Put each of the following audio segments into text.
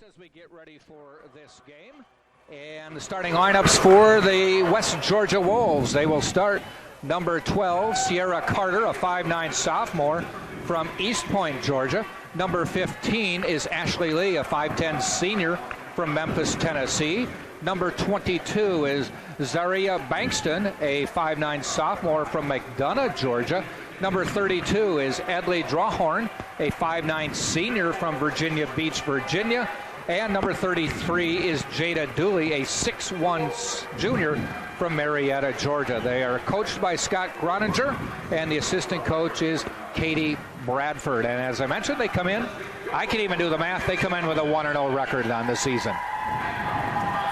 As we get ready for this game, and the starting lineups for the West Georgia Wolves. They will start number 12, Sierra Carter, a 5'9" sophomore from East Point, Georgia. Number 15 is Ashley Lee, a 5'10" senior from Memphis, Tennessee. Number 22 is Zaria Bankston, a 5'9" sophomore from McDonough, Georgia. Number 32 is Edley Drawhorn, a 5'9" senior from Virginia Beach, Virginia. And number 33 is Jada Dooley, a 6'1" junior from Marietta, Georgia. They are coached by Scott Groninger, and the assistant coach is Katie Bradford. And as I mentioned, they come in, I can even do the math, they come in with a 1-0 record on the season.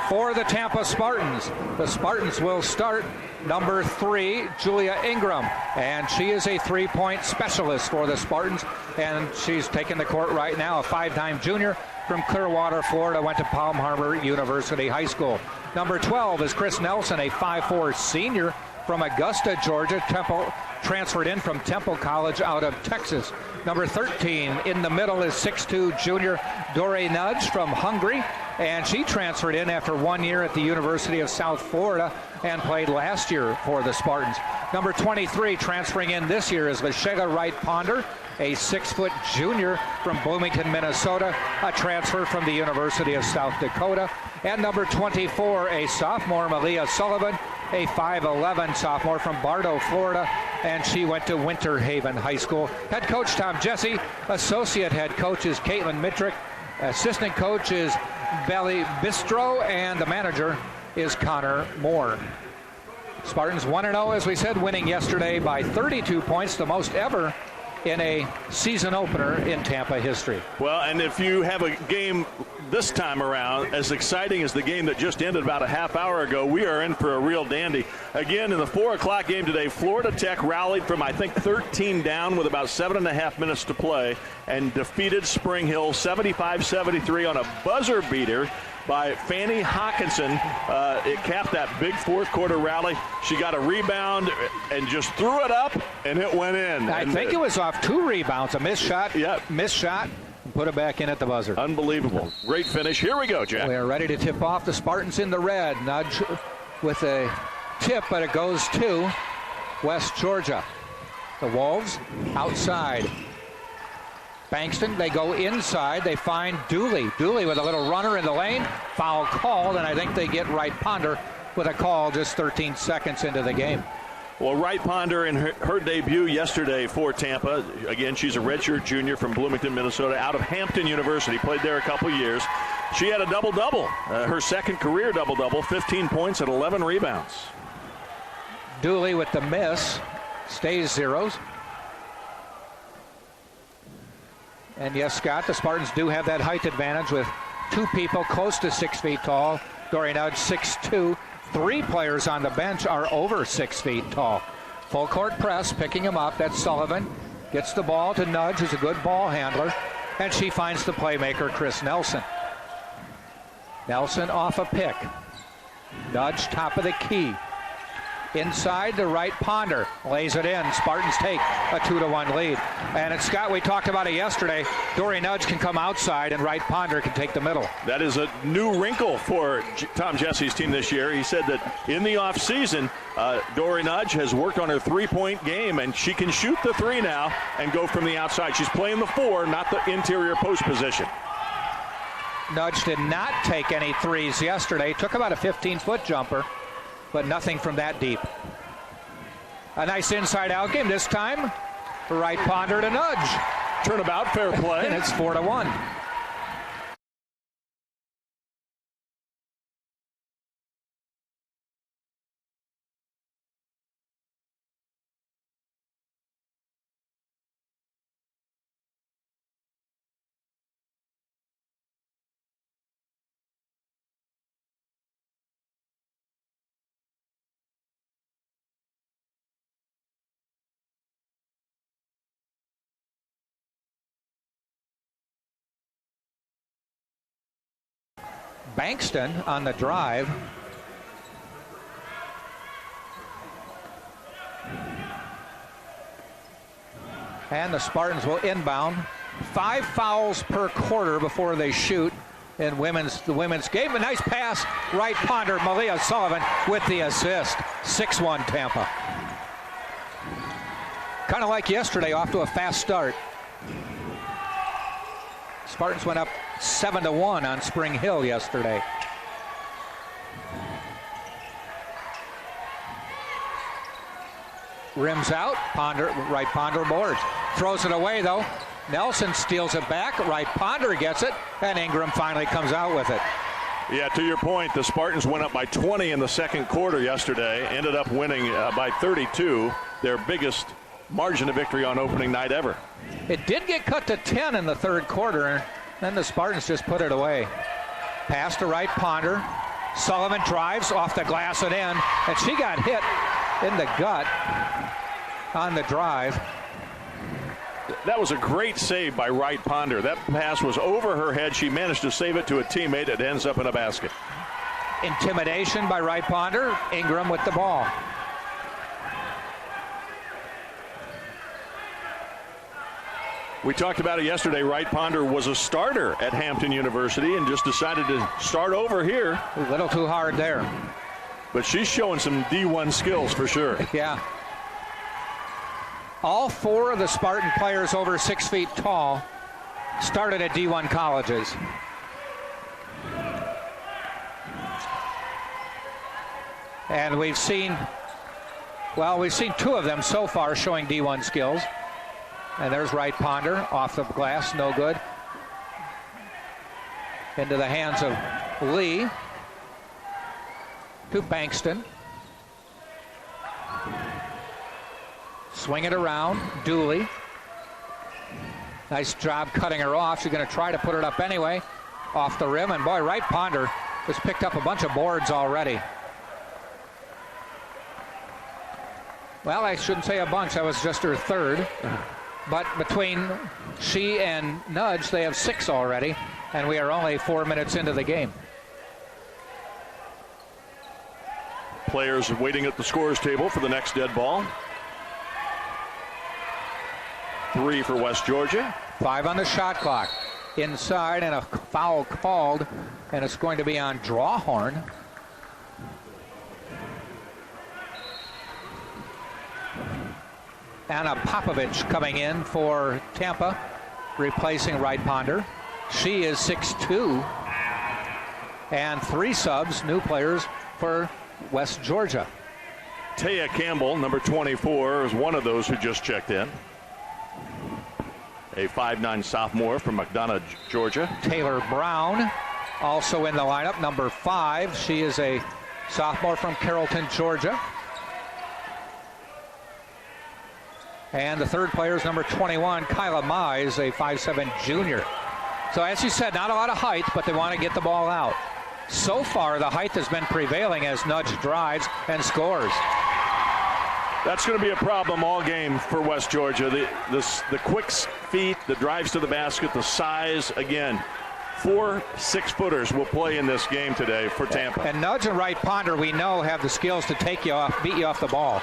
For the Tampa Spartans, the Spartans will start number 3, Julia Ingram, and she is a three-point specialist for the Spartans, and she's taking the court right now, a 5-time junior from Clearwater, Florida, went to Palm Harbor University High School. Number 12 is Chris Nelson, a 5'4" senior from Augusta, Georgia. Temple transferred in from Temple College out of Texas. Number 13 in the middle is 6'2" junior Dore Nudge from Hungary, and she transferred in after 1 year at the University of South Florida and played last year for the Spartans. Number 23 transferring in this year is Vashega Wright Ponder, a 6' junior from Bloomington, Minnesota, a transfer from the University of South Dakota. And number 24, a sophomore, Amelia Sullivan, a 5'11" sophomore from Bartow, Florida, and she went to Winter Haven High School. Head coach Tom Jesse, associate head coach is Caitlin Mitrick, assistant coach is Belly Bistro, and the manager is Connor Moore. Spartans 1-0, as we said, winning yesterday by 32 points, the most ever in a season opener in Tampa history. Well, and if you have a game this time around as exciting as the game that just ended about a half hour ago, we are in for a real dandy. Again, in the 4 o'clock game today, Florida Tech rallied from, I think, 13 down with about 7.5 minutes to play and defeated Spring Hill 75-73 on a buzzer beater by Fanny Hawkinson. It capped that big fourth quarter rally. She got a rebound and just threw it up, and it went in. I think it was off 2 rebounds, a missed shot, missed shot, and put it back in at the buzzer. Unbelievable. Great finish. Here we go, Jack. We are ready to tip off. The Spartans in the red. Nudge with a tip, but it goes to West Georgia. The Wolves outside. Bankston, they go inside. They find Dooley. Dooley with a little runner in the lane. Foul called, and I think they get Wright Ponder with a call just 13 seconds into the game. Well, Wright Ponder in her debut yesterday for Tampa. Again, she's a redshirt junior from Bloomington, Minnesota, out of Hampton University. Played there a couple years. She had a double-double, her second career double-double, 15 points and 11 rebounds. Dooley with the miss, stays zeros. And yes, Scott, the Spartans do have that height advantage with 2 people close to 6 feet tall. Dore Nudge, 6'2". 3 players on the bench are over 6 feet tall. Full court press, picking him up. That's Sullivan. Gets the ball to Nudge, who's a good ball handler. And she finds the playmaker, Chris Nelson. Nelson off a pick. Nudge, top of the key. Inside the Wright Ponder, lays it in. Spartans take a 2-1 lead. And it's Scott, we talked about it yesterday. Dore Nudge can come outside and Wright Ponder can take the middle. That is a new wrinkle for Tom Jesse's team this year. He said that in the offseason, Dore Nudge has worked on her 3-point game, and she can shoot the 3 now and go from the outside. She's playing the 4, not the interior post position. Nudge did not take any threes yesterday. Took about a 15-foot jumper, but nothing from that deep. A nice inside-out game this time. Wright Ponder to Nudge. Turnabout, fair play. And it's 4-1. Bankston on the drive. And the Spartans will inbound. 5 fouls per quarter before they shoot. in the women's game. A nice pass, right ponder, Amelia Sullivan with the assist. 6-1 Tampa. Kind of like yesterday, off to a fast start. Spartans went up 7-1 on Spring Hill yesterday. Rims out, right ponder boards. Throws it away though. Nelson steals it back, right ponder gets it, and Ingram finally comes out with it. Yeah, to your point, the Spartans went up by 20 in the second quarter yesterday, ended up winning by 32, their biggest margin of victory on opening night ever. It did get cut to 10 in the third quarter, then the Spartans just put it away. Pass to right ponder. Sullivan drives off the glass and in, and she got hit in the gut on the drive. That was a great save by right ponder. That pass was over her head. She managed to save it to a teammate. It ends up in a basket. Intimidation by right ponder. Ingram with the ball. We talked about it yesterday. Right ponder was a starter at Hampton University and just decided to start over here. A little too hard there. But she's showing some D1 skills for sure. Yeah. All four of the Spartan players over 6 feet tall started at D1 colleges. And we've seen two of them so far showing D1 skills. And there's right ponder off the glass, no good. Into the hands of Lee. To Bankston. Swing it around, Dooley. Nice job cutting her off. She's going to try to put it up anyway. Off the rim, and boy, right ponder has picked up a bunch of boards already. Well, I shouldn't say a bunch, that was just her third. But between she and Nudge, they have 6 already, and we are only 4 minutes into the game. Players waiting at the scorer's table for the next dead ball. 3 for West Georgia. 5 on the shot clock. Inside, and a foul called, and it's going to be on Drawhorn. Anna Popovich coming in for Tampa, replacing right ponder. She is 6'2", and 3 subs, new players for West Georgia. Taya Campbell, number 24, is one of those who just checked in. A 5'9" sophomore from McDonough, Georgia. Taylor Brown, also in the lineup, number 5. She is a sophomore from Carrollton, Georgia. And the third player is number 21, Kyla Mize, a 5'7" junior. So as you said, not a lot of height, but they want to get the ball out. So far, the height has been prevailing as Nudge drives and scores. That's going to be a problem all game for West Georgia. The quick feet, the drives to the basket, the size. Again, 4 6-footers will play in this game today for Tampa. And Nudge and right ponder, we know, have the skills to take you off, beat you off the ball.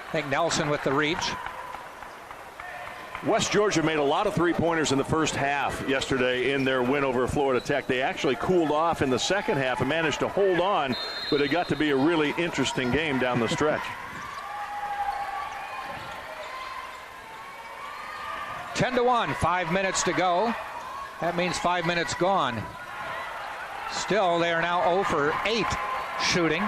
I think Nelson with the reach. West Georgia made a lot of three-pointers in the first half yesterday in their win over Florida Tech. They actually cooled off in the second half and managed to hold on, but it got to be a really interesting game down the stretch. 10-1, 5 minutes to go. That means 5 minutes gone. Still, they are now 0 for 8 shooting.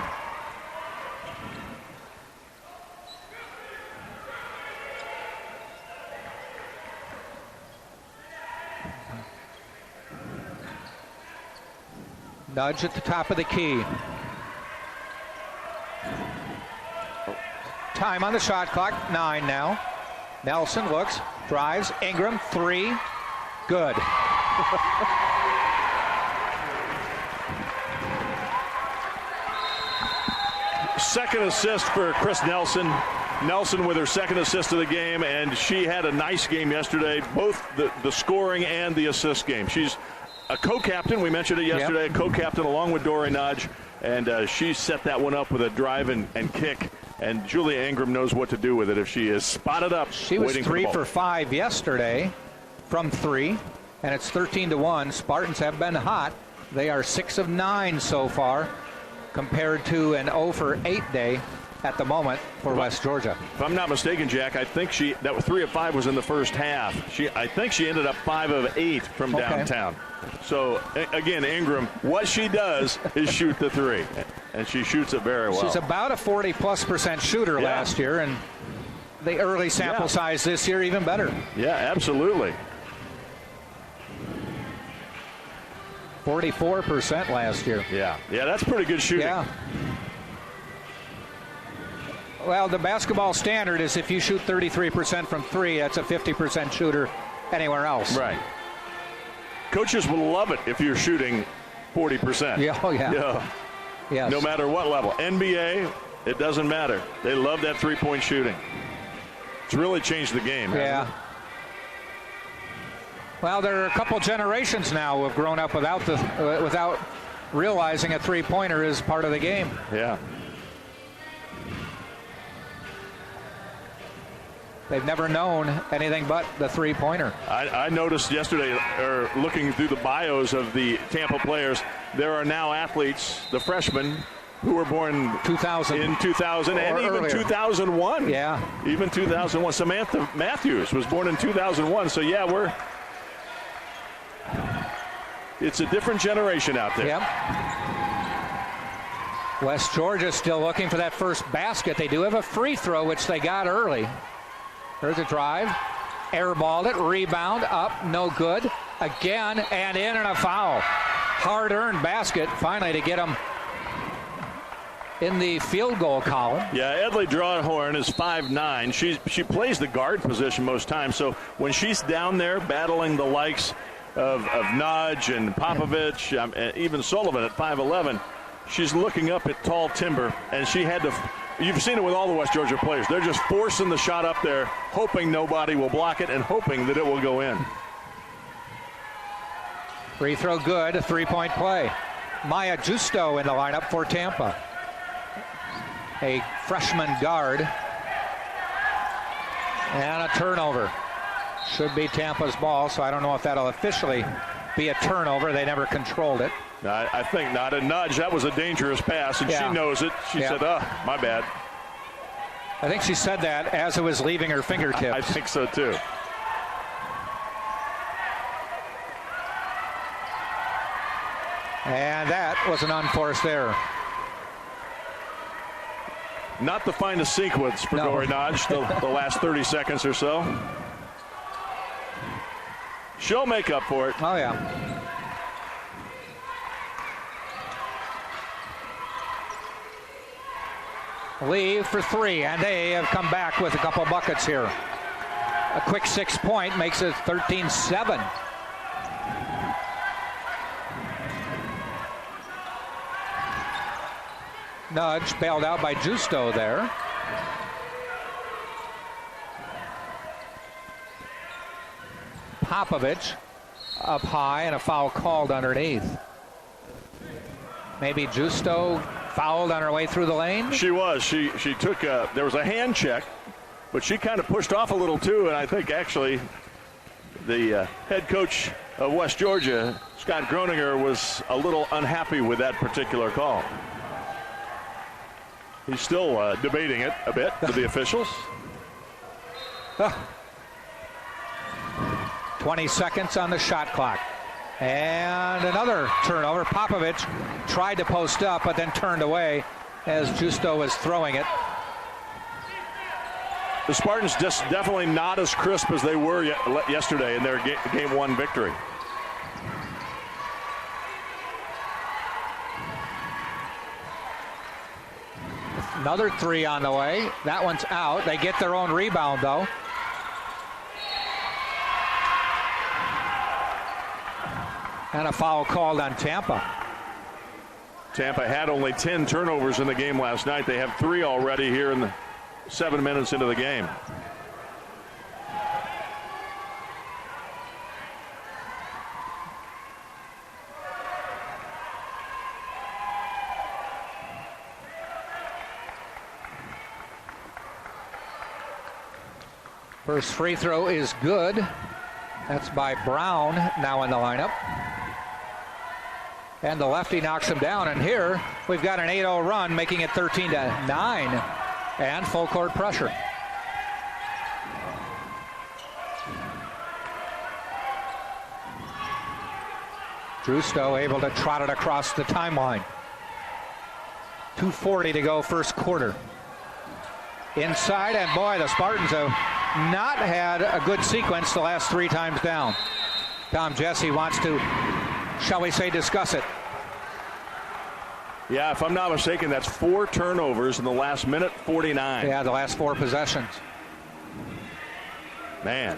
Nudge at the top of the key. Time on the shot clock, 9 now. Nelson looks, drives, Ingram, 3, good. Second assist for Chris Nelson. Nelson with her second assist of the game, and she had a nice game yesterday, both the scoring and the assist game. She's a co-captain, we mentioned it yesterday, a co-captain along with Dory Nudge, and she set that one up with a drive and kick, and Julia Ingram knows what to do with it if she is spotted up. She was 3 for 5 yesterday from 3. and it's 13-1. Spartans have been hot. They are 6 of 9 so far, compared to an 0 for 8 day at the moment for West Georgia. If I'm not mistaken, Jack, I think that was 3 of 5 was in the first half. I think she ended up 5 of 8 from downtown. So again, Ingram, what she does is shoot the 3, and she shoots it very well. She's about a 40+% shooter last year, and the early sample size this year even better. Yeah, absolutely. 44% last year. Yeah, that's pretty good shooting. Yeah. Well, the basketball standard is if you shoot 33% from 3, that's a 50% shooter anywhere else. Right. Coaches will love it if you're shooting 40%. Yeah, oh yeah. Yes. No matter what level. NBA, it doesn't matter. They love that three-point shooting. It's really changed the game. Yeah. Well, there are a couple generations now who have grown up without realizing a three-pointer is part of the game. Yeah. They've never known anything but the three-pointer. I noticed yesterday, or looking through the bios of the Tampa players, there are now athletes, the freshmen, who were born in 2000 and even earlier. 2001. Yeah. Even 2001. Samantha Matthews was born in 2001. So, yeah, it's a different generation out there. Yep. West Georgia still looking for that first basket. They do have a free throw, which they got early. There's a drive. Airballed it. Rebound. Up. No good. Again. And in and a foul. Hard-earned basket finally to get them in the field goal column. Yeah, Edley Drawhorn is 5'9". She plays the guard position most times. So when she's down there battling the likes of Nudge and Popovich, and even Sullivan at 5'11", she's looking up at tall timber, and she had to. You've seen it with all the West Georgia players. They're just forcing the shot up there, hoping nobody will block it and hoping that it will go in. Free throw good, a three-point play. Maya Justo in the lineup for Tampa. A freshman guard. And a turnover. Should be Tampa's ball, so I don't know if that'll officially be a turnover. They never controlled it. I think not. A Nudge, that was a dangerous pass, and she knows it. She said, my bad. I think she said that as it was leaving her fingertips. I think so, too. And that was an unforced error. Not the finest sequence for Dory Nudge, the last 30 seconds or so. She'll make up for it. Oh, yeah. Lee for 3, and they have come back with a couple buckets here. A quick 6-point makes it 13-7. Nudge bailed out by Justo there. Popovich up high and a foul called underneath. Maybe Justo fouled on her way through the lane? She was. She took there was a hand check, but she kind of pushed off a little too, and I think actually the head coach of West Georgia, Scott Groninger, was a little unhappy with that particular call. He's still debating it a bit with the officials. 20 seconds on the shot clock. And another turnover. Popovich tried to post up, but then turned away as Justo was throwing it. The Spartans just definitely not as crisp as they were yesterday in their game 1 victory. Another 3 on the way. That one's out. They get their own rebound, though. And a foul called on Tampa. Tampa had only 10 turnovers in the game last night. They have 3 already here in the 7 minutes into the game. First free throw is good. That's by Brown, now in the lineup. And the lefty knocks him down. And here we've got an 8-0 run, making it 13-9. And full court pressure. Drustow able to trot it across the timeline. 2:40 to go, first quarter. Inside, and boy, the Spartans have not had a good sequence the last 3 times down. Tom Jesse wants to, shall we say, discuss it. Yeah, if I'm not mistaken, that's 4 turnovers in the last minute 49. Yeah, the last 4 possessions. Man.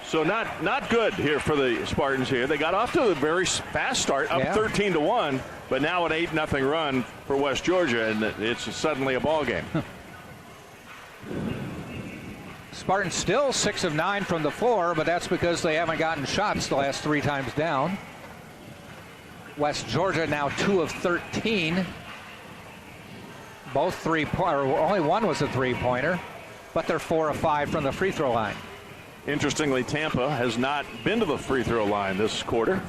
So not good here for the Spartans here. They got off to a very fast start, up 13-1, but now an 8-0 run for West Georgia, and it's suddenly a ball game. Spartans still 6 of 9 from the floor, but that's because they haven't gotten shots the last 3 times down. West Georgia now 2 of 13. Both only one was a 3-pointer, but they're 4 of 5 from the free throw line. Interestingly, Tampa has not been to the free throw line this quarter.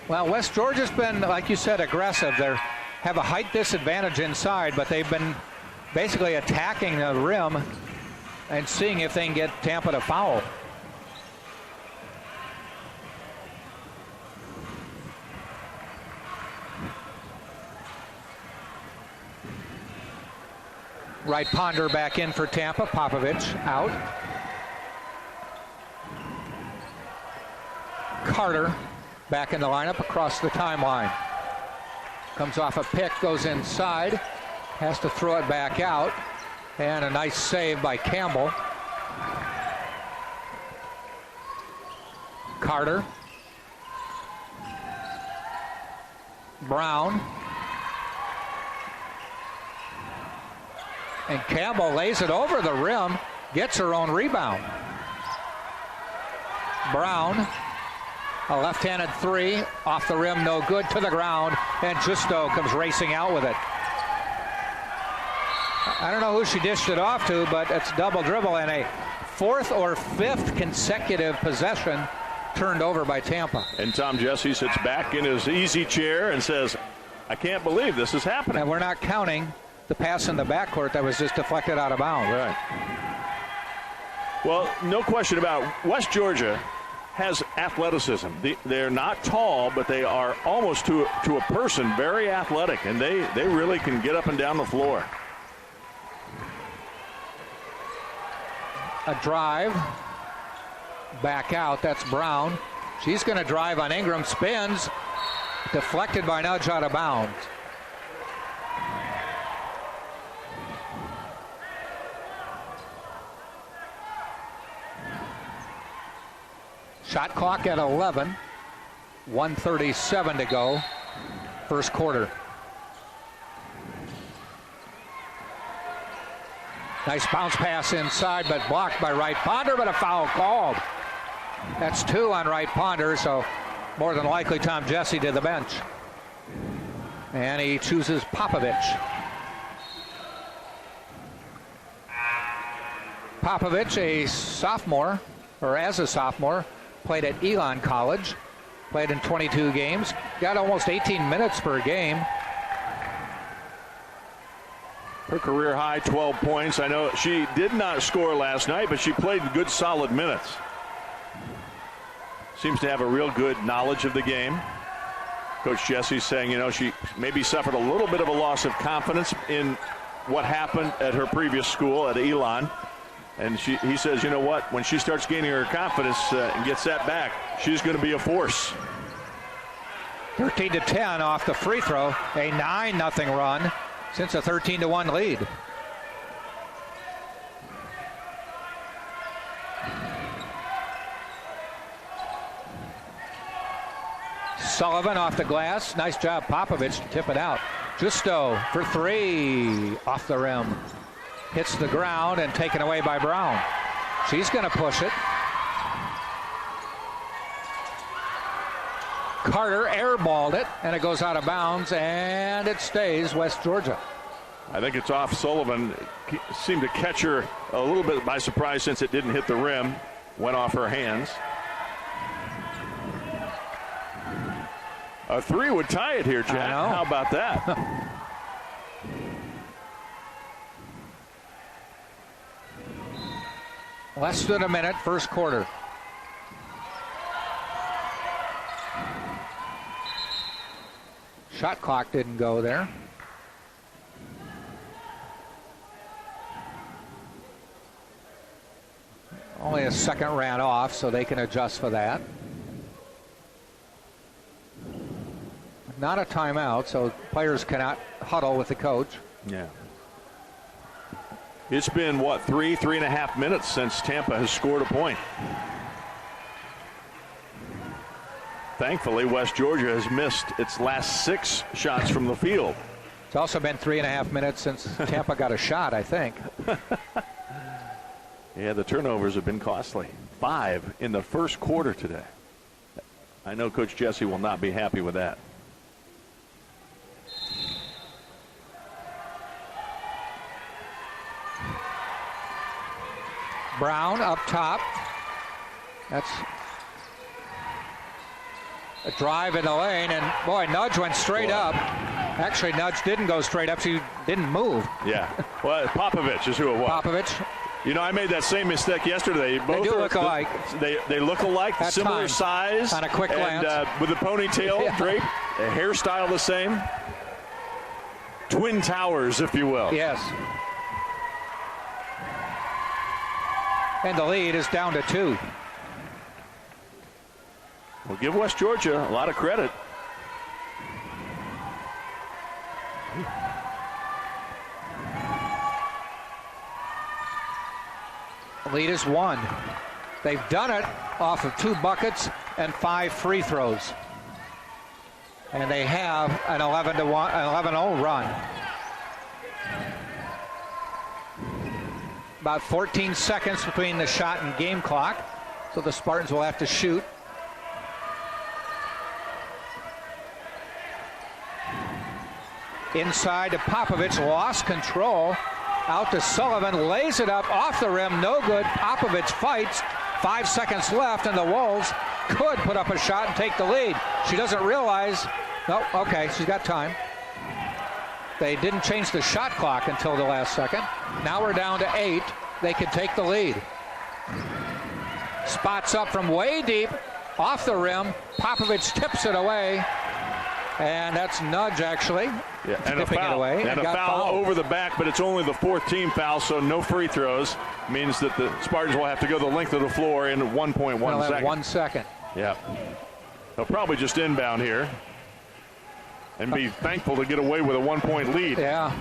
Well, West Georgia's been, like you said, aggressive. They have a height disadvantage inside, but they've been basically attacking the rim and seeing if they can get Tampa to foul. Right Ponder back in for Tampa. Popovich out. Carter back in the lineup across the timeline. Comes off a pick, goes inside. Has to throw it back out. And a nice save by Campbell. Carter. Brown. And Campbell lays it over the rim, gets her own rebound. Brown, a left-handed 3, off the rim, no good, to the ground, and Justo comes racing out with it. I don't know who she dished it off to, but it's double dribble, and a 4th or 5th consecutive possession turned over by Tampa. And Tom Jesse sits back in his easy chair and says, I can't believe this is happening. And we're not counting the pass in the backcourt that was just deflected out of bounds. Right. Well, no question about it. West Georgia has athleticism. They're not tall, but they are almost to a person very athletic, and they really can get up and down the floor. A drive. Back out. That's Brown. She's going to drive on Ingram. Spins. Deflected by nudge out of bounds. Shot clock at 11. 1:37 to go. First quarter. Nice bounce pass inside, but blocked by Wright Ponder, but a foul called. That's 2 on Wright Ponder, so more than likely Tom Jesse to the bench. And he chooses Popovich. Popovich, a sophomore, or as a sophomore, played at Elon College, played in 22 games, got almost 18 minutes per game. Her career high 12 points. I know she did not score last night, but she played good solid minutes. Seems to have a real good knowledge of the game. Coach Jesse's saying, you know, she maybe suffered a little bit of a loss of confidence in what happened at her previous school at Elon. And he says, you know what, when she starts gaining her confidence and gets that back, she's going to be a force. 13-10 off the free throw. A 9-0 run since a 13-1 lead. Sullivan off the glass. Nice job, Popovich, to tip it out. Justo for 3 off the rim. Hits the ground and taken away by Brown. She's going to push it. Carter airballed it, and it goes out of bounds, and it stays West Georgia. I think it's off Sullivan. Seemed to catch her a little bit by surprise since it didn't hit the rim. Went off her hands. A three would tie it here, Jack. How about that? Less than a minute, first quarter. Shot clock didn't go there. Only a second ran off, so they can adjust for that. Not a timeout, so players cannot huddle with the coach. Yeah. It's been, what, 3.5 minutes since Tampa has scored a point. Thankfully, West Georgia has missed its last 6 shots from the field. It's also been 3.5 minutes since Tampa got a shot, I think. Yeah, the turnovers have been costly. 5 in the first quarter today. I know Coach Jesse will not be happy with that. Brown up top. That's a drive in the lane, and boy, Nudge went straight up. Actually, Nudge didn't go straight up. She didn't move. Yeah. Well, Popovich is who it was. Popovich. You know, I made that same mistake yesterday. Both they do look alike. They look alike, similar size. On a quick glance. And with the ponytail drape, a hairstyle the same. Twin towers, if you will. Yes. And the lead is down to 2. We'll give West Georgia a lot of credit. The lead is 1. They've done it off of 2 buckets and 5 free throws. And they have an 11-0 run. About 14 seconds between the shot and game clock, so the Spartans will have to shoot. Inside to Popovich, lost control. Out to Sullivan, lays it up off the rim, no good. Popovich fights. 5 seconds left, and the Wolves could put up a shot and take the lead. She doesn't realize. No, okay, she's got time. They didn't change the shot clock until the last second. Now we're down to 8. They could take the lead. Spots up from way deep, off the rim. Popovich tips it away. And that's Nudge, actually. Yeah, and a foul. It away and a foul over the back, but it's only the 4th team foul, so no free throws. Means that the Spartans will have to go the length of the floor in 1.1 seconds. 1 second. Yeah. They'll probably just inbound here and be thankful to get away with a 1-point lead. Yeah.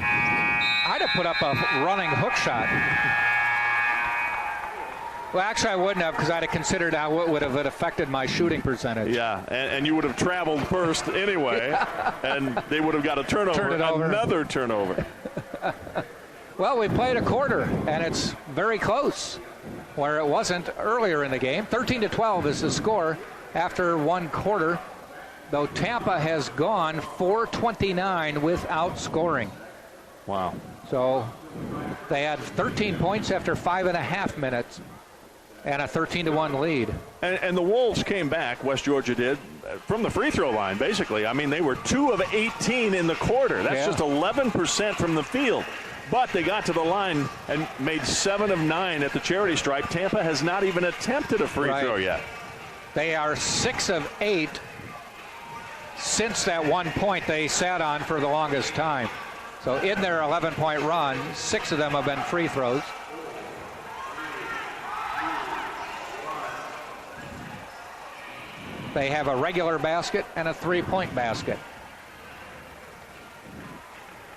I'd have put up a running hook shot. Well, actually, I wouldn't have, because I'd have considered how it would have affected my shooting percentage. Yeah, and you would have traveled first anyway, and they would have got a turnover, another turnover. Well, we played a quarter, and it's very close, where it wasn't earlier in the game. 13-12 is the score after 1 quarter, though Tampa has gone 4-29 without scoring. Wow. So they had 13 points after 5.5 minutes. And a 13-1 lead. And the Wolves came back, West Georgia did, from the free throw line, basically. I mean, they were 2 of 18 in the quarter. That's just 11% from the field. But they got to the line and made 7 of 9 at the charity stripe. Tampa has not even attempted a free throw yet. They are 6 of 8 since that 1 point they sat on for the longest time. So in their 11-point run, 6 of them have been free throws. They have a regular basket and a 3-point basket.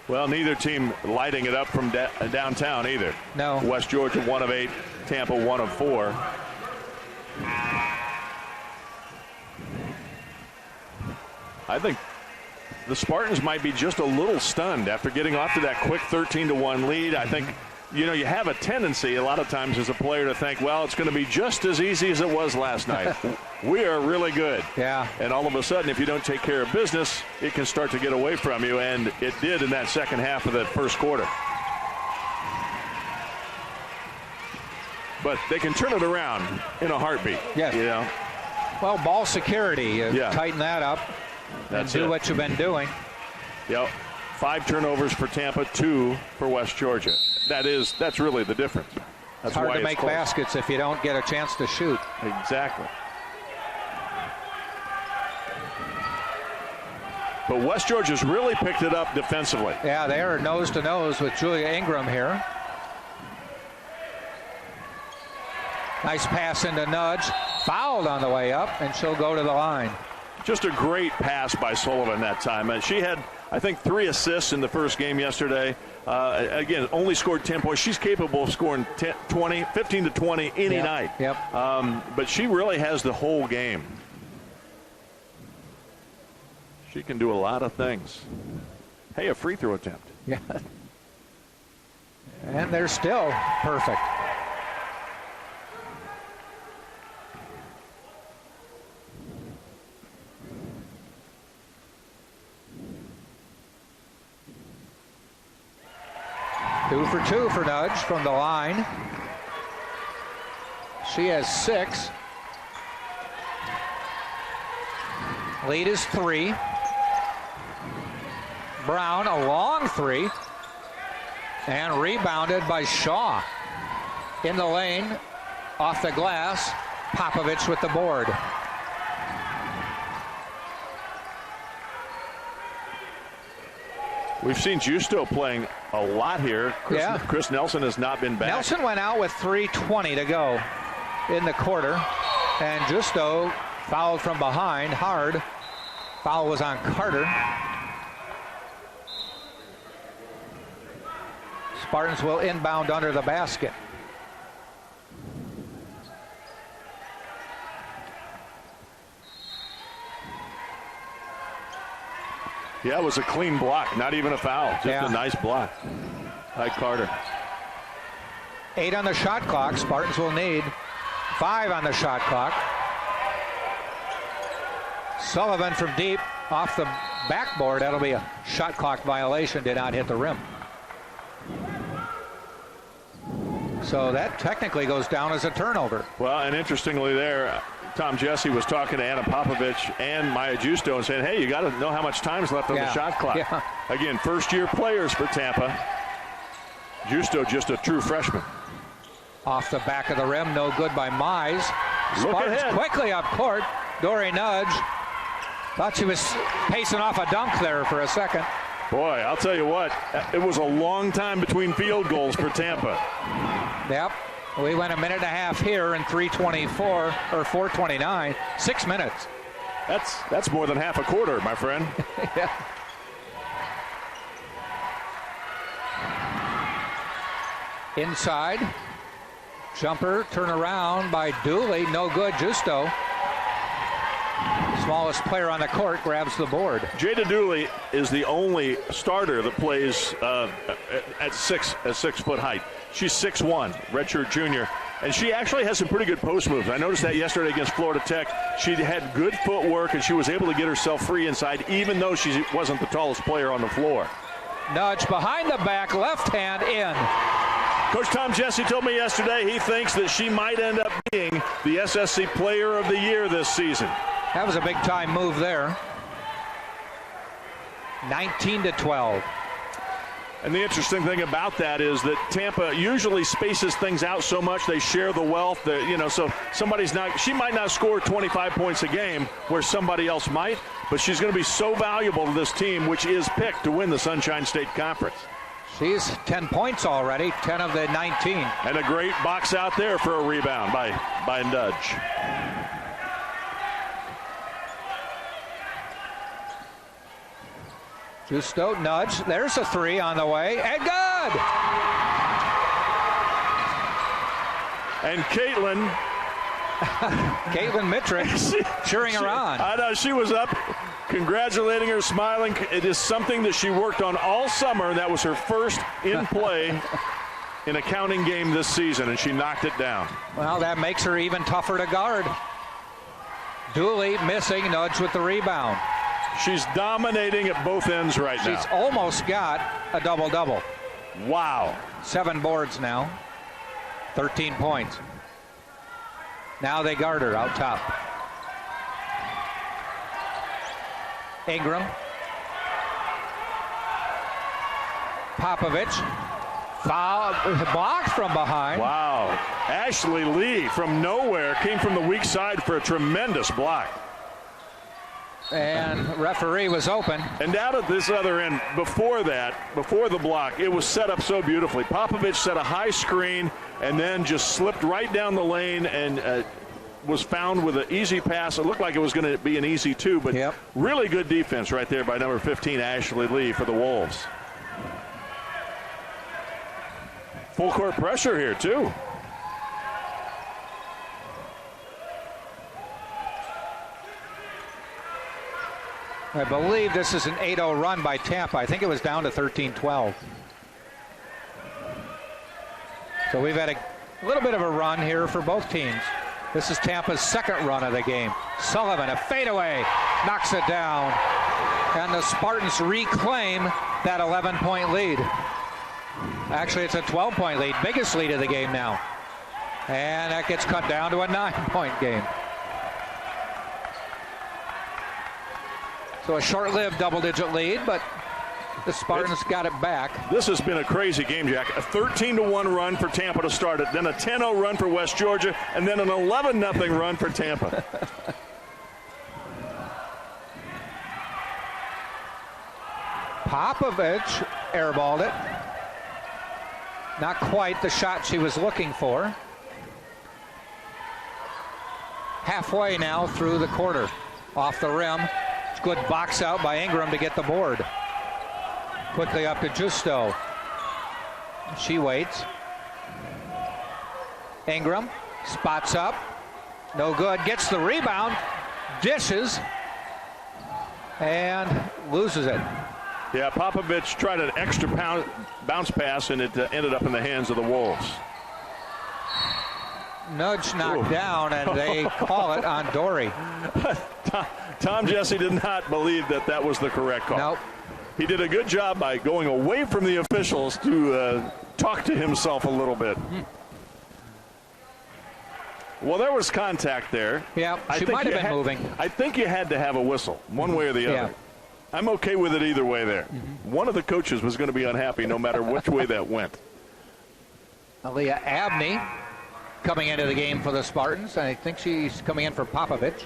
Well, neither team lighting it up from downtown either. No. West Georgia 1 of 8, Tampa 1 of 4. I think the Spartans might be just a little stunned after getting off to that quick 13-1 lead. I think, you know, you have a tendency a lot of times as a player to think, well, it's going to be just as easy as it was last night. we are really good. Yeah. And all of a sudden, if you don't take care of business, it can start to get away from you, and it did in that second half of that first quarter. But they can turn it around in a heartbeat. Yes. You know? Well, ball security. Tighten that up and do what you've been doing. Yep. 5 turnovers for Tampa, 2 for West Georgia. That's really the difference. That's It's hard why to make close. baskets if you don't get a chance to shoot. Exactly. But West Georgia's really picked it up defensively. Yeah, they are nose to nose with Julia Ingram here. Nice pass into Nudge. Fouled on the way up, and she'll go to the line. Just a great pass by Sullivan that time. And she had, I think, 3 assists in the first game yesterday. Again, only scored 10 points. She's capable of scoring 15 to 20 any night. Yep. But she really has the whole game. She can do a lot of things. Hey, a free throw attempt. Yeah. And they're still perfect. Two for 2 for Nudge from the line. She has 6. Lead is 3. Brown, a long 3. And rebounded by Shaw. In the lane, off the glass, Popovich with the board. We've seen Justo playing a lot here. Chris Nelson has not been back. Nelson went out with 3:20 to go in the quarter. And Justo fouled from behind hard. Foul was on Carter. Spartans will inbound under the basket. Yeah, it was a clean block, not even a foul. Just a nice block by Carter. 8 on the shot clock. Spartans will need 5 on the shot clock. Sullivan from deep off the backboard. That'll be a shot clock violation. Did not hit the rim. So that technically goes down as a turnover. Well, and interestingly there, Tom Jesse was talking to Anna Popovich and Maya Justo and saying, hey, you got to know how much time's left on the shot clock. Yeah. Again, first-year players for Tampa. Justo just a true freshman. Off the back of the rim, no good by Mize. Spartans quickly up court. Dory Nudge. Thought she was pacing off a dunk there for a second. Boy, I'll tell you what, it was a long time between field goals for Tampa. Yep. We went a minute and a half here in 3:24 or 4:29. 6 minutes. That's more than half a quarter, my friend. Yeah. Inside. Jumper, turn around by Dooley. No good, Justo. Smallest player on the court grabs the board. Jada Dooley is the only starter that plays at 6 foot height. She's 6'1", redshirt junior, and she actually has some pretty good post moves. I noticed that yesterday against Florida Tech. She had good footwork, and she was able to get herself free inside, even though she wasn't the tallest player on the floor. Nudge behind the back, left hand in. Coach Tom Jesse told me yesterday he thinks that she might end up being the SSC Player of the Year this season. That was a big-time move there. 19-12. And the interesting thing about that is that Tampa usually spaces things out so much they share the wealth. So she might not score 25 points a game where somebody else might, but she's going to be so valuable to this team, which is picked to win the Sunshine State Conference. She's 10 points already, 10 of the 19. And a great box out there for a rebound by Nudge. Justo, Nudge. There's a 3 on the way, and good! And Caitlin Mitrick cheering her on. I know, she was up congratulating her, smiling. It is something that she worked on all summer. That was her first in play in a counting game this season, and she knocked it down. Well, that makes her even tougher to guard. Dooley missing, Nudge with the rebound. She's dominating at both ends right now. She's almost got a double-double. Wow. 7 boards now. 13 points. Now they guard her out top. Ingram. Popovich. Foul, blocked from behind. Wow. Ashley Lee from nowhere came from the weak side for a tremendous block. And referee was open. And out at this other end, before the block, it was set up so beautifully. Popovich set a high screen and then just slipped right down the lane and was found with an easy pass. It looked like it was going to be an easy 2, but really good defense right there by number 15, Ashley Lee, for the Wolves. Full court pressure here, too. I believe this is an 8-0 run by Tampa. I think it was down to 13-12. So we've had a little bit of a run here for both teams. This is Tampa's second run of the game. Sullivan, a fadeaway, knocks it down. And the Spartans reclaim that 11-point lead. Actually, it's a 12-point lead, biggest lead of the game now. And that gets cut down to a 9-point game. So a short-lived double-digit lead, but the Spartans got it back. This has been a crazy game, Jack. A 13-1 run for Tampa to start it, then a 10-0 run for West Georgia, and then an 11-0 run for Tampa. Popovich airballed it. Not quite the shot she was looking for. Halfway now through the quarter. Off the rim. Good box out by Ingram to get the board. Quickly up to Justo. She waits. Ingram spots up. No good. Gets the rebound. Dishes. And loses it. Yeah, Popovich tried an extra bounce pass, and it ended up in the hands of the Wolves. Nudge knocked down, and they call it on Dory. Tom Jesse did not believe that was the correct call. Nope. He did a good job by going away from the officials to talk to himself a little bit. Well, there was contact there. Yeah, she might have been moving. I think you had to have a whistle, one way or the other. Yeah. I'm okay with it either way there. One of the coaches was going to be unhappy no matter which way that went. Aaliyah Abney coming into the game for the Spartans. I think she's coming in for Popovich.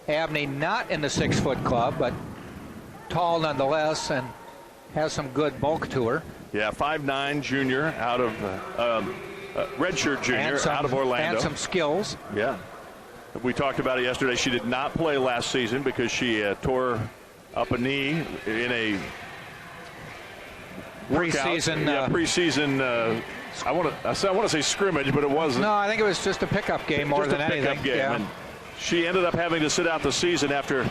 Abney not in the 6-foot club, but tall nonetheless and has some good bulk to her. Yeah, 5'9" junior out of redshirt junior out of Orlando. And some skills. Yeah. We talked about it yesterday. She did not play last season because she tore up a knee in a preseason. Preseason. I want to say scrimmage, but it wasn't. No, I think it was just a pickup game more than anything. Pickup game. Yeah. And she ended up having to sit out the season after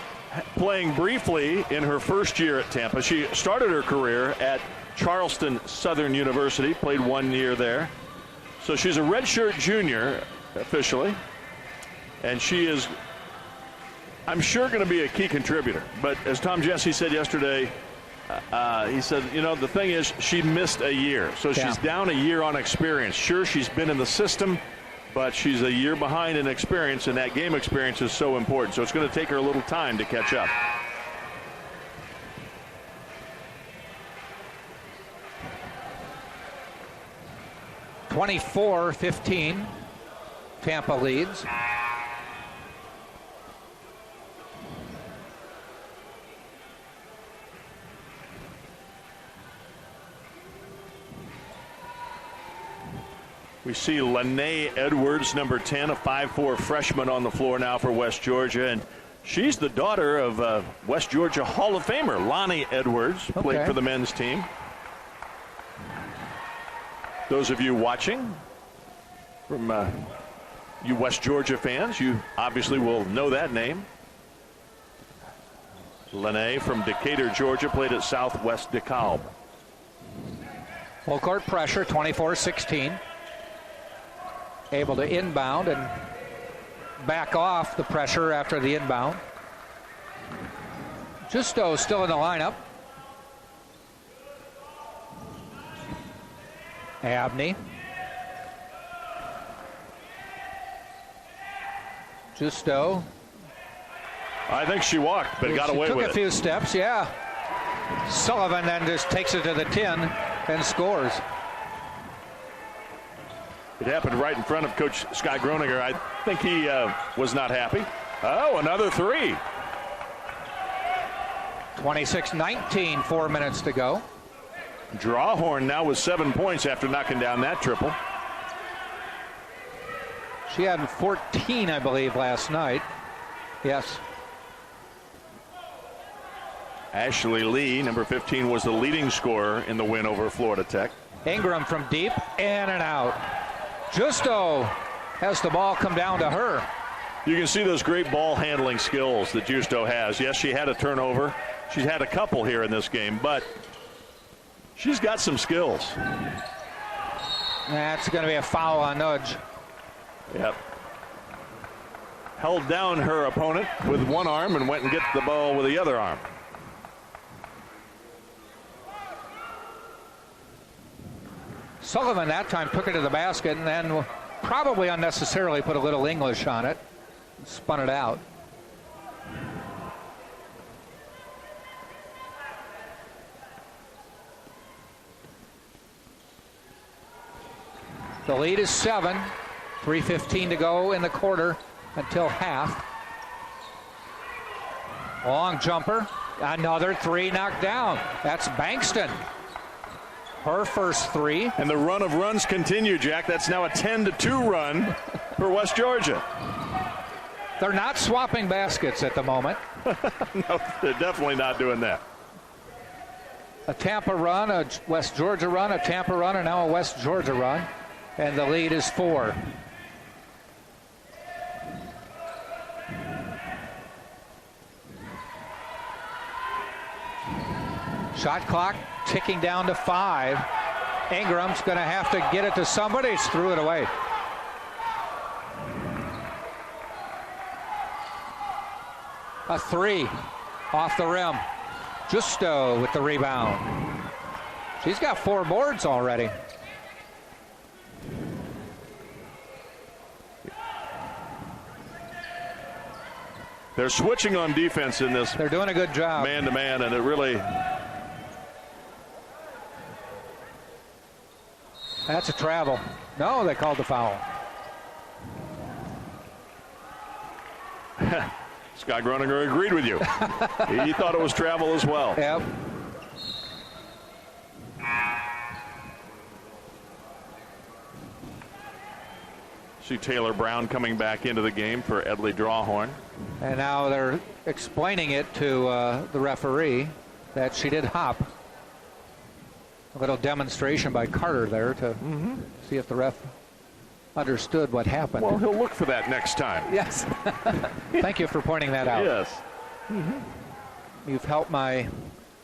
playing briefly in her first year at Tampa. She started her career at Charleston Southern University, played 1 year there. So she's a redshirt junior officially. And she is, I'm sure, going to be a key contributor. But as Tom Jesse said yesterday, he said, the thing is she missed a year. So she's down a year on experience. Sure, she's been in the system, but she's a year behind in experience, and that game experience is so important. So it's going to take her a little time to catch up. (24-15). Tampa leads. We see Lynnae Edwards, number 10, a 5'4" freshman on the floor now for West Georgia. And she's the daughter of West Georgia Hall of Famer Lonnie Edwards, played for the men's team. Those of you watching, from you West Georgia fans, you obviously will know that name. Lynnae from Decatur, Georgia, played at Southwest DeKalb. Full court pressure, 24-16. Able to inbound and back off the pressure after the inbound. Justo still in the lineup. Abney. Justo. I think she walked, but got away with it. Took a few steps, yeah. Sullivan then just takes it to the 10 and scores. It happened right in front of Coach Scott Groninger. I think he was not happy. Oh, another three. 26-19, 4 minutes to go. Drawhorn now with 7 points after knocking down that triple. She had 14, I believe, last night. Yes. Ashley Lee, number 15, was the leading scorer in the win over Florida Tech. Ingram from deep, in and out. Justo has the ball come down to her. You can see those great ball handling skills that Justo has. Yes, she had a turnover. She's had a couple here in this game, but she's got some skills. That's going to be a foul on Nudge. Yep. Held down her opponent with one arm and went and get the ball with the other arm. Sullivan that time took it to the basket and then probably unnecessarily put a little English on it. Spun it out. The lead is 7. 3:15 to go in the quarter until half. Long jumper. Another three knocked down. That's Bankston. Her first three. And the run of runs continue, Jack. That's now a 10-2 run for West Georgia. They're not swapping baskets at the moment. No, they're definitely not doing that. A Tampa run, a West Georgia run, a Tampa run, and now a West Georgia run. And the lead is 4. Shot clock ticking down to 5. Ingram's going to have to get it to somebody. He's threw it away. A 3 off the rim. Justo with the rebound. She's got 4 boards already. They're switching on defense in this. They're doing a good job. Man-to-man, and it really... That's a travel. No, they called the foul. Scott Groninger agreed with you. He thought it was travel as well. Yep. See Taylor Brown coming back into the game for Edley Drawhorn. And now they're explaining it to the referee that she did hop. A little demonstration by Carter there to see if the ref understood what happened. Well, he'll look for that next time. Yes. Thank you for pointing that out. Yes. You've helped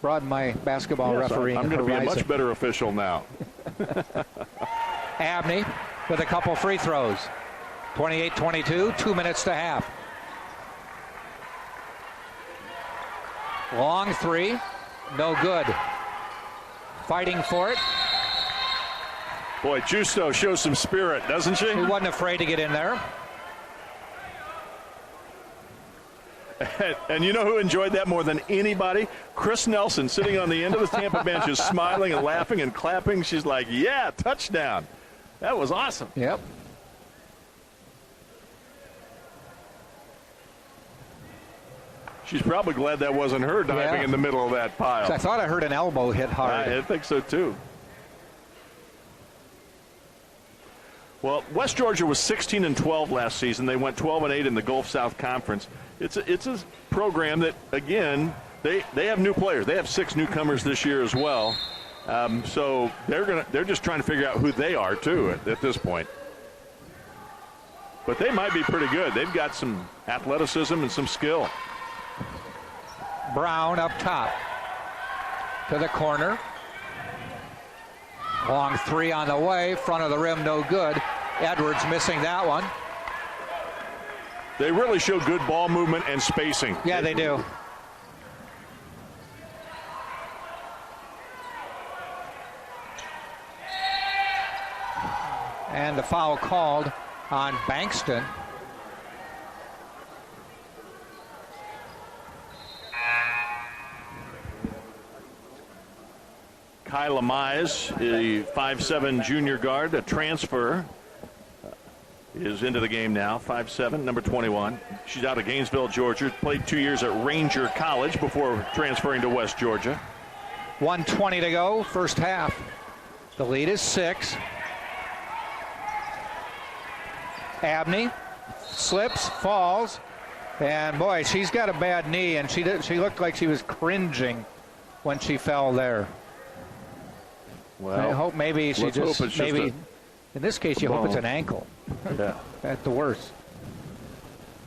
broaden my basketball refereeing. I'm going to be a much better official now. Abney with a couple free throws. 28-22, 2 minutes to half. Long three, no good. Fighting for it. Boy, Justo shows some spirit, doesn't she? He wasn't afraid to get in there. And you know who enjoyed that more than anybody? Chris Nelson, sitting on the end of the Tampa bench, is smiling and laughing and clapping. She's like, yeah, touchdown. That was awesome. Yep. She's probably glad that wasn't her diving in the middle of that pile. I thought I heard an elbow hit hard. I think so, too. Well, West Georgia was 16-12 last season. They went 12-8 in the Gulf South Conference. It's a program that, again, they have new players. They have 6 newcomers this year as well. So they're just trying to figure out who they are, too, at this point. But they might be pretty good. They've got some athleticism and some skill. Brown up top to the corner. Long three on the way. Front of the rim, no good. Edwards missing that one. They really show good ball movement and spacing. Yeah, they do. And the foul called on Bankston. Kyla Mize, a 5'7" junior guard, a transfer, is into the game now. 5'7", number 21. She's out of Gainesville, Georgia. Played 2 years at Ranger College before transferring to West Georgia. 1:20 to go, first half. The lead is 6. Abney slips, falls, and boy, she's got a bad knee, and she looked like she was cringing when she fell there. Well, I hope maybe she in this case you hope it's an ankle. Yeah. At the worst.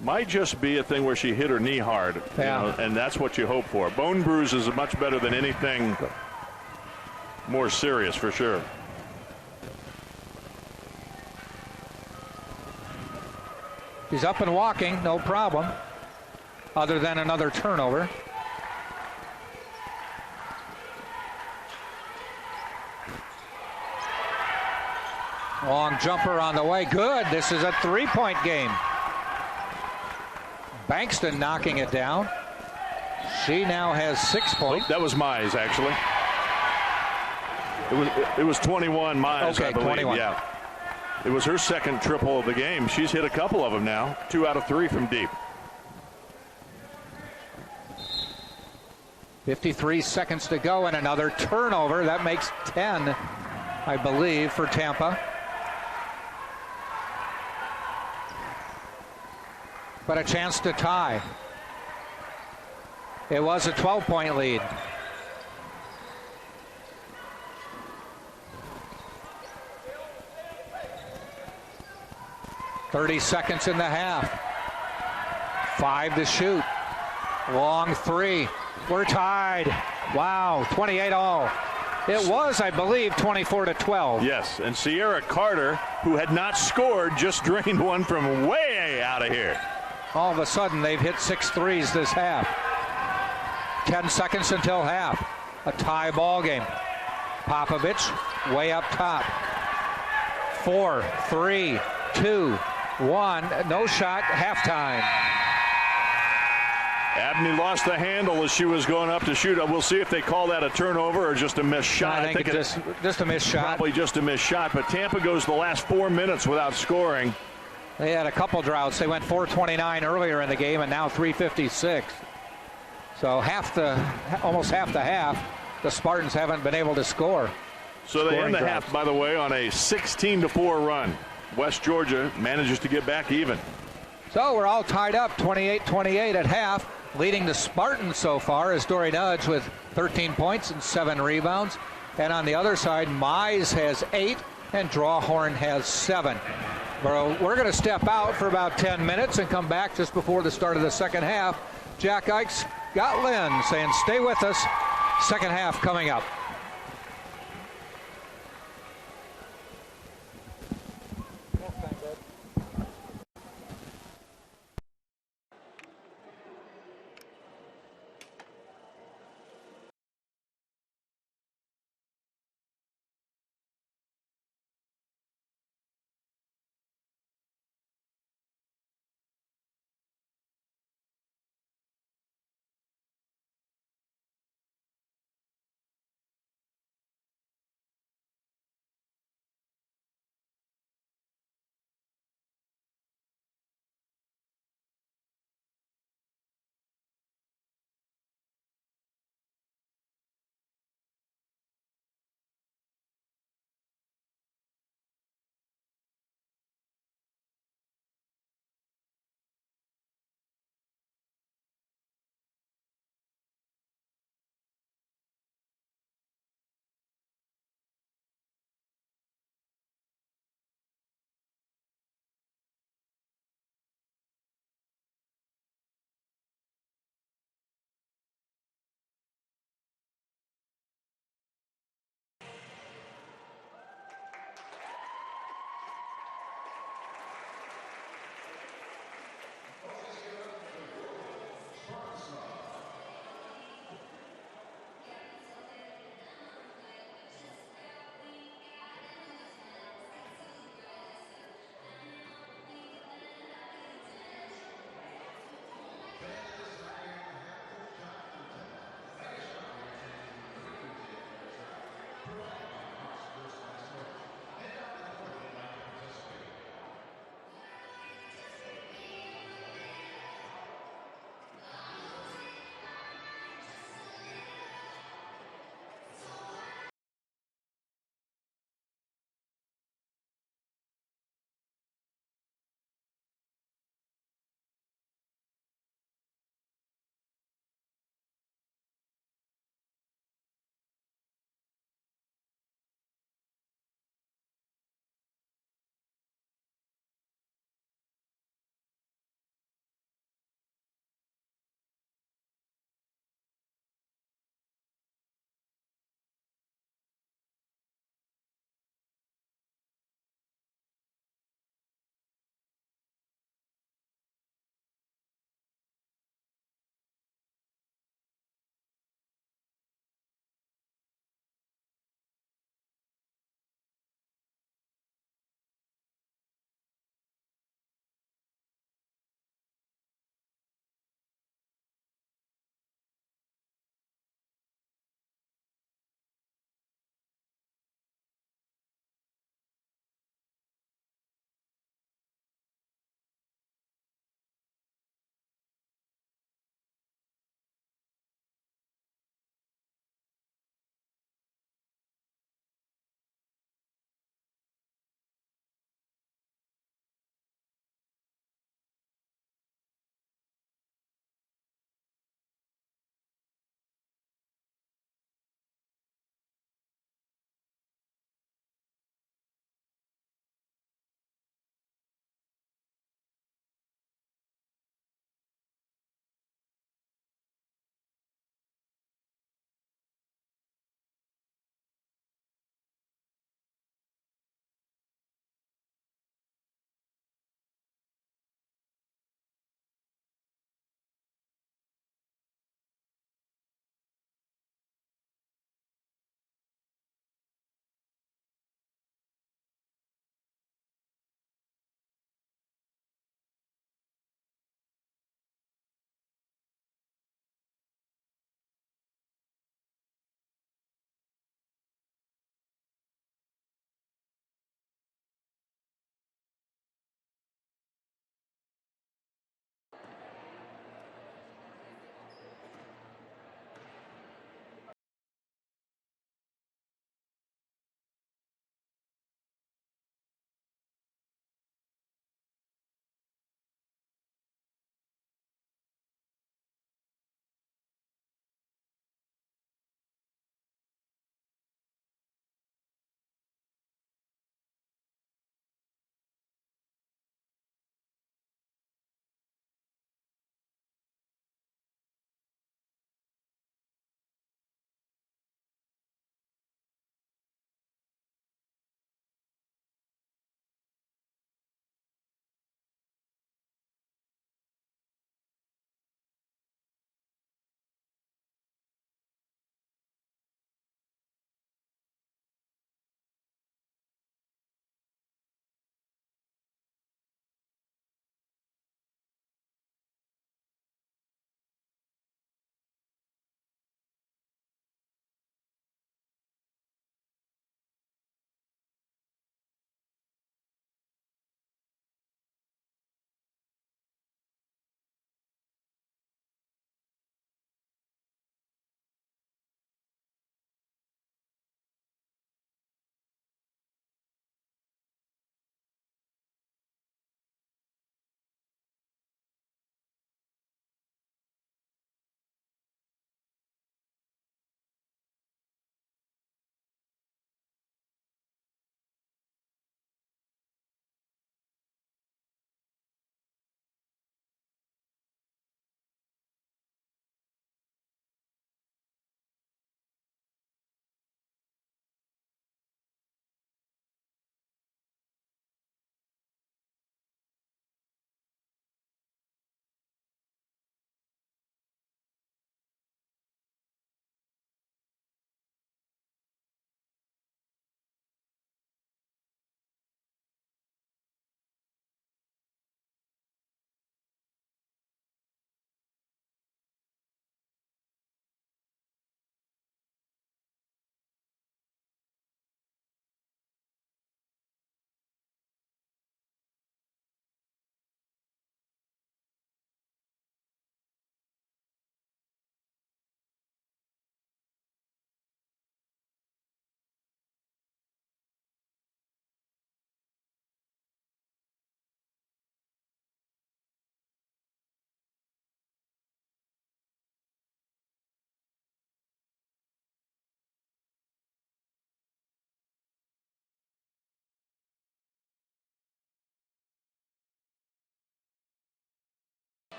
Might just be a thing where she hit her knee hard, and that's what you hope for. Bone bruise is much better than anything more serious, for sure. She's up and walking, no problem, other than another turnover. Long jumper on the way. Good. This is a 3-point game. Bankston knocking it down. She now has 6 points. That was Mize, actually. It was 21 Mize, okay, I believe. 21. Yeah. It was her second triple of the game. She's hit a couple of them now. 2 out of 3 from deep. 53 seconds to go and another turnover. That makes 10, I believe, for Tampa. But a chance to tie. It was a 12-point lead. .30 seconds in the half. 5 to shoot. Long 3. We're tied. Wow, 28 all. It was, I believe, 24 to 12. Yes, and Sierra Carter, who had not scored, just drained one from way out of here. All of a sudden, they've hit 6 threes this half. 10 seconds until half. A tie ball game. Popovich way up top. 4, 3, 2, 1. No shot. Halftime. Abney lost the handle as she was going up to shoot. We'll see if they call that a turnover or just a missed shot. I think it's just a missed shot. Probably just a missed shot, but Tampa goes the last 4 minutes without scoring. They had a couple droughts. They went 4:29 earlier in the game and now 3:56. So almost half the half, the Spartans haven't been able to score. So they end the half, by the way, on a 16-4 run. West Georgia manages to get back even. So we're all tied up, 28-28 at half. Leading the Spartans so far is Dory Nudge with 13 points and 7 rebounds. And on the other side, Mize has 8 and Drawhorn has 7. We're going to step out for about 10 minutes and come back just before the start of the second half. Jack Ike's got Lynn saying stay with us. Second half coming up.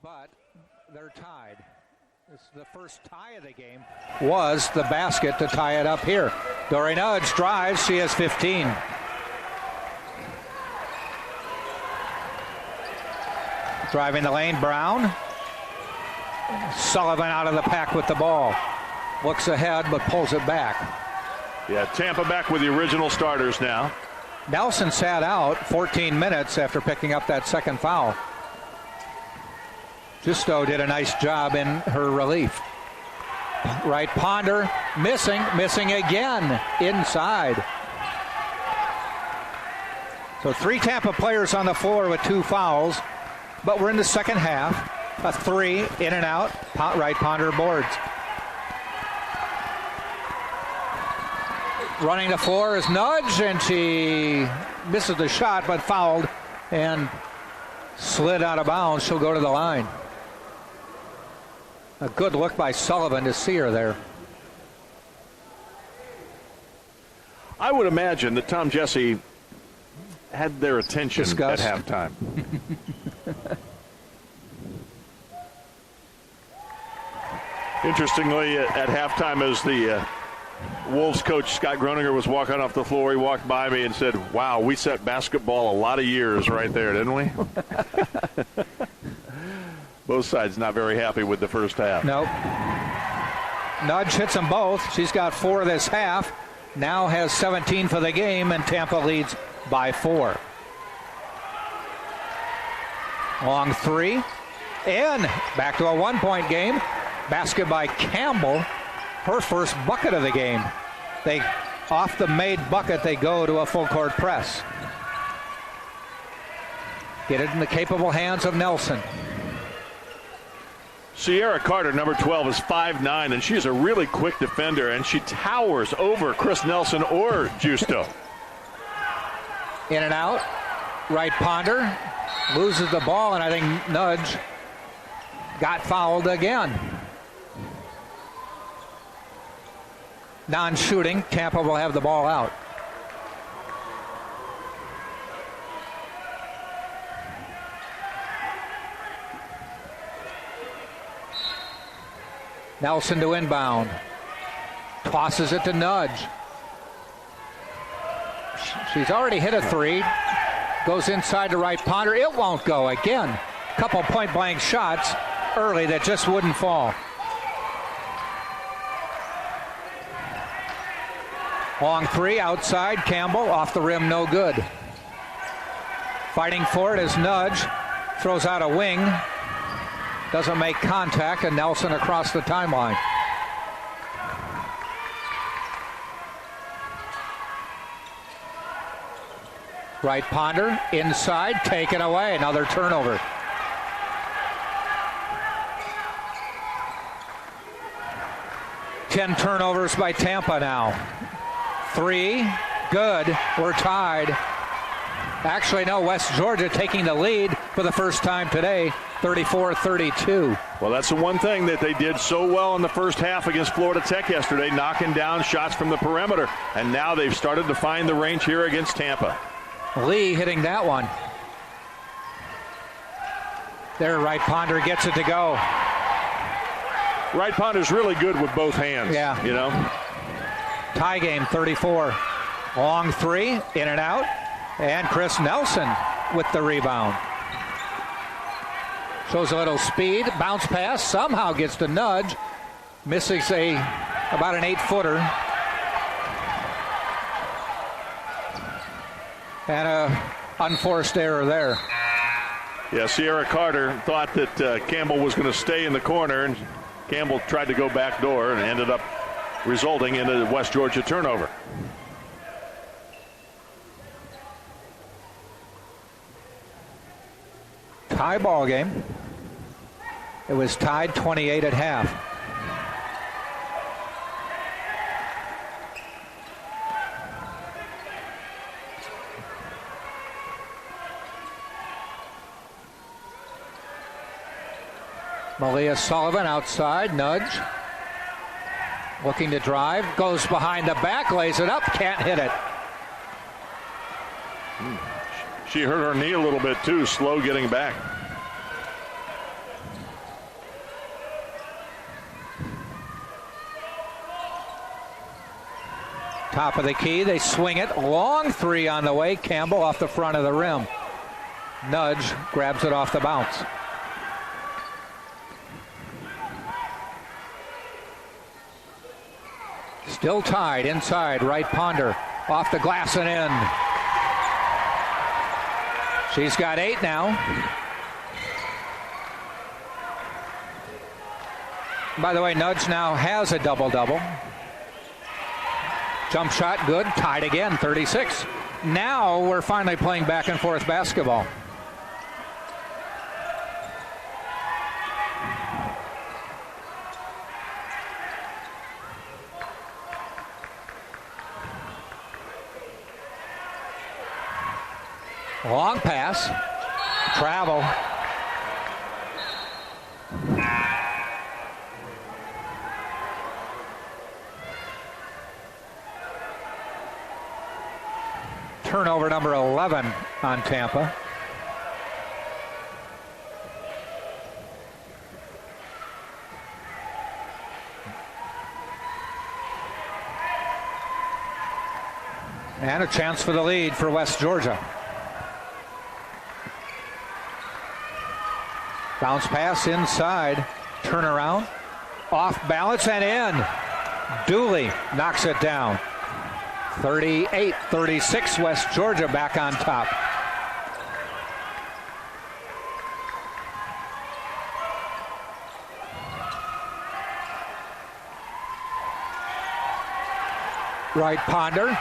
but they're tied. This is the first tie of the game. Was the basket to tie it up here. Dory Nudge drives. She has 15. Driving the lane, Brown. Sullivan out of the pack with the ball. Looks ahead, but pulls it back. Yeah, Tampa back with the original starters now. Nelson sat out 14 minutes after picking up that second foul. Justo did a nice job in her relief. Right Ponder, missing again inside. So 3 Tampa players on the floor with 2 fouls, but we're in the second half. A 3 in and out. Right Ponder boards. Running the floor is Nudge, and she misses the shot, but fouled and slid out of bounds. She'll go to the line. A good look by Sullivan to see her there. I would imagine that Tom Jesse had their attention Discussed. at halftime. Interestingly, at halftime, as the Wolves coach Scott Groninger was walking off the floor, he walked by me and said, "Wow, we set basketball a lot of years right there, didn't we?" Both sides not very happy with the first half. Nope. Nudge hits them both. She's got 4 this half. Now has 17 for the game, and Tampa leads by 4. Long 3. In. Back to a 1-point game. Basket by Campbell. Her first bucket of the game. Off the made bucket, they go to a full court press. Get it in the capable hands of Nelson. Sierra Carter, number 12, is 5'9", and she's a really quick defender, and she towers over Chris Nelson or Justo. In and out. Right Ponder loses the ball, and I think Nudge got fouled again. Non-shooting. Tampa will have the ball out. Nelson to inbound. Tosses it to Nudge. She's already hit a 3. Goes inside to right Ponder. It won't go again. Couple point-blank shots early that just wouldn't fall. Long 3 outside. Campbell off the rim, no good. Fighting for it as Nudge throws out a wing. Doesn't make contact, and Nelson across the timeline. Right Ponder inside, taken away. Another turnover. Ten turnovers by Tampa now. 3, good. We're tied. Actually, no, West Georgia taking the lead for the first time today, 34-32. Well, that's the one thing that they did so well in the first half against Florida Tech yesterday, knocking down shots from the perimeter. And now they've started to find the range here against Tampa. Lee hitting that one. There, Right Ponder gets it to go. Right Ponder's really good with both hands. Yeah. You know? Tie game, 34. Long 3, in and out. And Chris Nelson with the rebound. Shows a little speed. Bounce pass. Somehow gets the Nudge. Misses about an 8-footer. And a unforced error there. Yeah, Sierra Carter thought that Campbell was going to stay in the corner, and Campbell tried to go back door and ended up resulting in a West Georgia turnover. Tie ball game. It was tied 28 at half. Amelia Sullivan outside, Nudge. Looking to drive, goes behind the back, lays it up, can't hit it. She hurt her knee a little bit too, slow getting back. Top of the key, they swing it. Long three on the way. Campbell off the front of the rim. Nudge grabs it off the bounce. Still tied inside. Right Ponder off the glass and in. She's got 8 now. By the way, Nudge now has a double-double. Jump shot good. Tied again, 36. Now we're finally playing back and forth basketball. Long pass. Travel. Turnover number 11 on Tampa. And a chance for the lead for West Georgia. Bounce pass inside. Turnaround. Off balance and in. Dooley knocks it down. 38-36, West Georgia back on top. Right Ponder,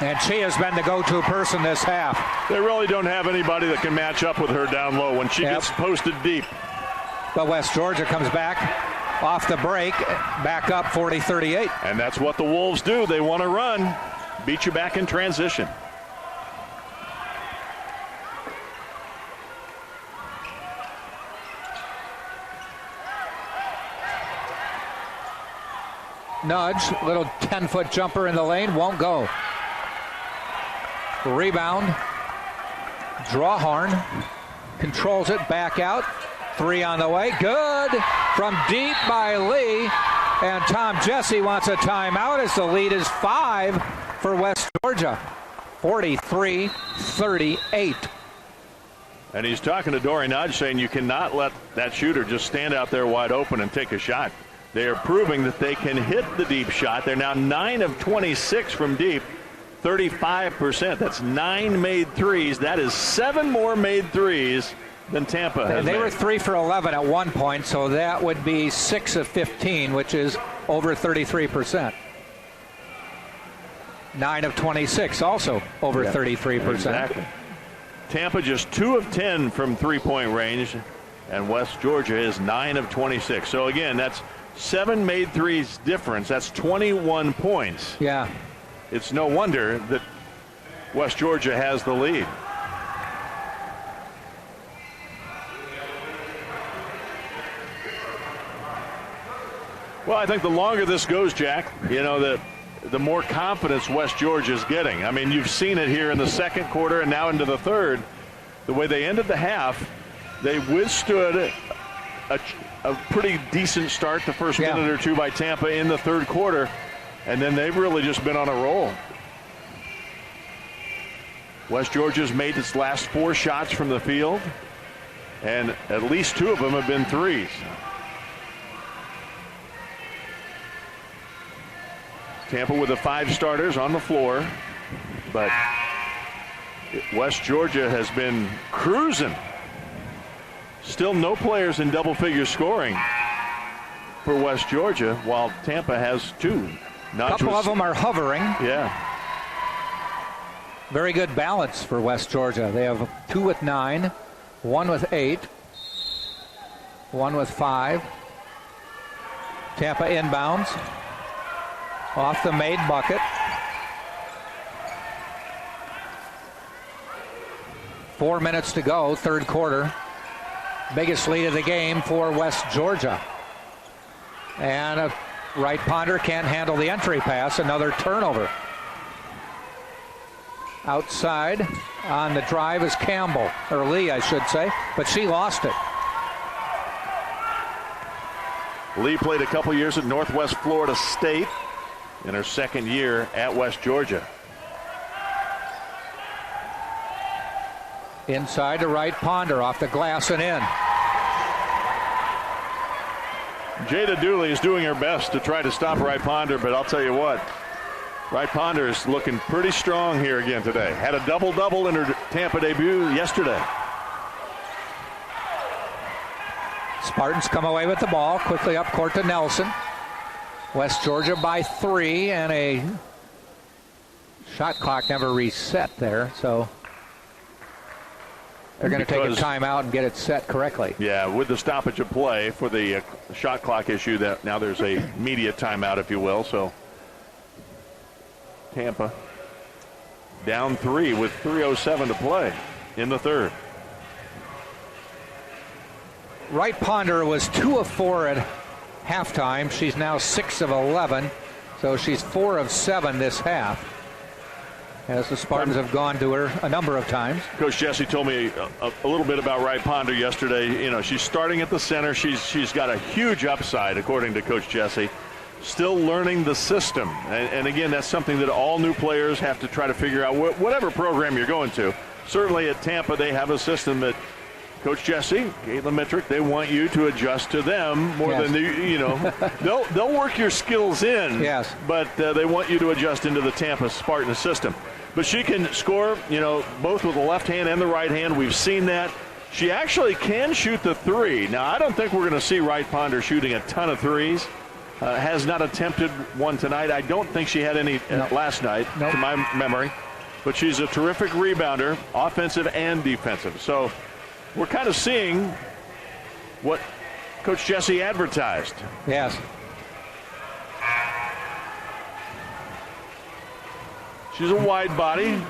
and she has been the go-to person this half. They really don't have anybody that can match up with her down low when she gets posted deep. But West Georgia comes back off the break, back up 40-38. And that's what the Wolves do. They want to run. Beat you back in transition. Nudge, little 10-foot jumper in the lane, won't go. Rebound. Drawhorn controls it, back out. 3 on the way, good from deep by Lee. And Tom Jesse wants a timeout as the lead is 5 for West Georgia, 43-38. And he's talking to Dory Nudge, saying you cannot let that shooter just stand out there wide open and take a shot. They are proving that they can hit the deep shot. They're now 9 of 26 from deep, 35%. That's 9 made threes. That is 7 more made threes than Tampa has. They were 3 for 11 at one point, so that would be 6 of 15, which is over 33%. 9 of 26, also over 33%. Exactly. Tampa just 2 of 10 from three-point range, and West Georgia is 9 of 26. So again, that's 7 made threes difference. That's 21 points. Yeah. It's no wonder that West Georgia has the lead. Well, I think the longer this goes, Jack, the more confidence West Georgia is getting. I mean, you've seen it here in the second quarter and now into the third. The way they ended the half, they withstood a pretty decent start the first minute or two by Tampa in the third quarter, and then they've really just been on a roll. West Georgia's made its last 4 shots from the field, and at least 2 of them have been threes. Tampa with the 5 starters on the floor, but West Georgia has been cruising. Still no players in double-figure scoring for West Georgia, while Tampa has 2. A couple of them are hovering. Yeah. Very good balance for West Georgia. They have 2 with 9, 1 with 8, 1 with 5. Tampa inbounds. Off the made bucket. 4 minutes to go, third quarter. Biggest lead of the game for West Georgia. And a right Ponder can't handle the entry pass. Another turnover. Outside on the drive is Campbell, or Lee, I should say, but she lost it. Lee played a couple years at Northwest Florida State. in her second year at West Georgia. Inside to right, Ponder off the glass and in. Jada Dooley is doing her best to try to stop Wright Ponder, but I'll tell you what, Wright Ponder is looking pretty strong here again today. Had a double-double in her Tampa debut yesterday. Spartans come away with the ball, quickly up court to Nelson. West Georgia by 3, and a shot clock never reset there, so they're going to take a timeout and get it set correctly. Yeah, with the stoppage of play for the shot clock issue, that now there's a media timeout, if you will. So Tampa down 3 with 3:07 to play in the third. Wright Ponder was 2 of 4 at halftime. She's now 6 of 11, so she's 4 of 7 this half, as the Spartans have gone to her a number of times. Coach Jesse told me a little bit about Wright Ponder yesterday. You know, she's starting at the center. She's got a huge upside, according to Coach Jesse. Still learning the system. And again, that's something that all new players have to try to figure out, whatever program you're going to. Certainly at Tampa, they have a system that Coach Jesse, Caitlin Mittrick, they want you to adjust to them more than you know. They'll work your skills in, but they want you to adjust into the Tampa Spartan system. But she can score, you know, both with the left hand and the right hand. We've seen that. She actually can shoot the 3. Now, I don't think we're going to see Wright Ponder shooting a ton of threes. Has not attempted one tonight. I don't think she had any last night, to my memory. But she's a terrific rebounder, offensive and defensive. So we're kind of seeing what Coach Jesse advertised. Yes. She's a wide body,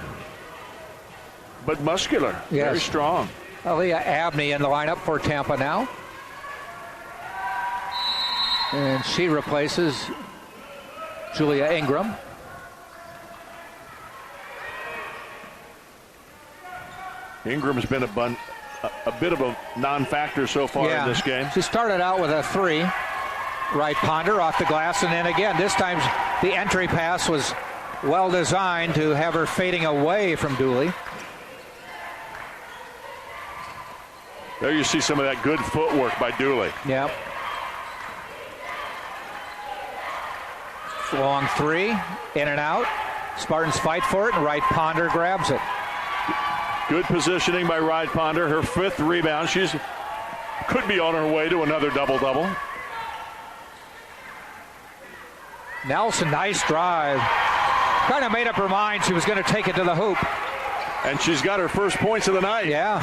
but muscular, very strong. Aaliyah Abney in the lineup for Tampa now. And she replaces Julia Ingram. Ingram's been a bit of a non-factor so far in this game. She started out with a 3. Wright Ponder off the glass, and then again, this time the entry pass was well designed to have her fading away from Dooley. There you see some of that good footwork by Dooley. Yep. Long 3, in and out. Spartans fight for it, and Wright Ponder grabs it. Good positioning by Wright Ponder. Her 5th rebound. She's could be on her way to another double-double. Nelson, nice drive. Kind of made up her mind she was going to take it to the hoop. And she's got her first points of the night. Yeah.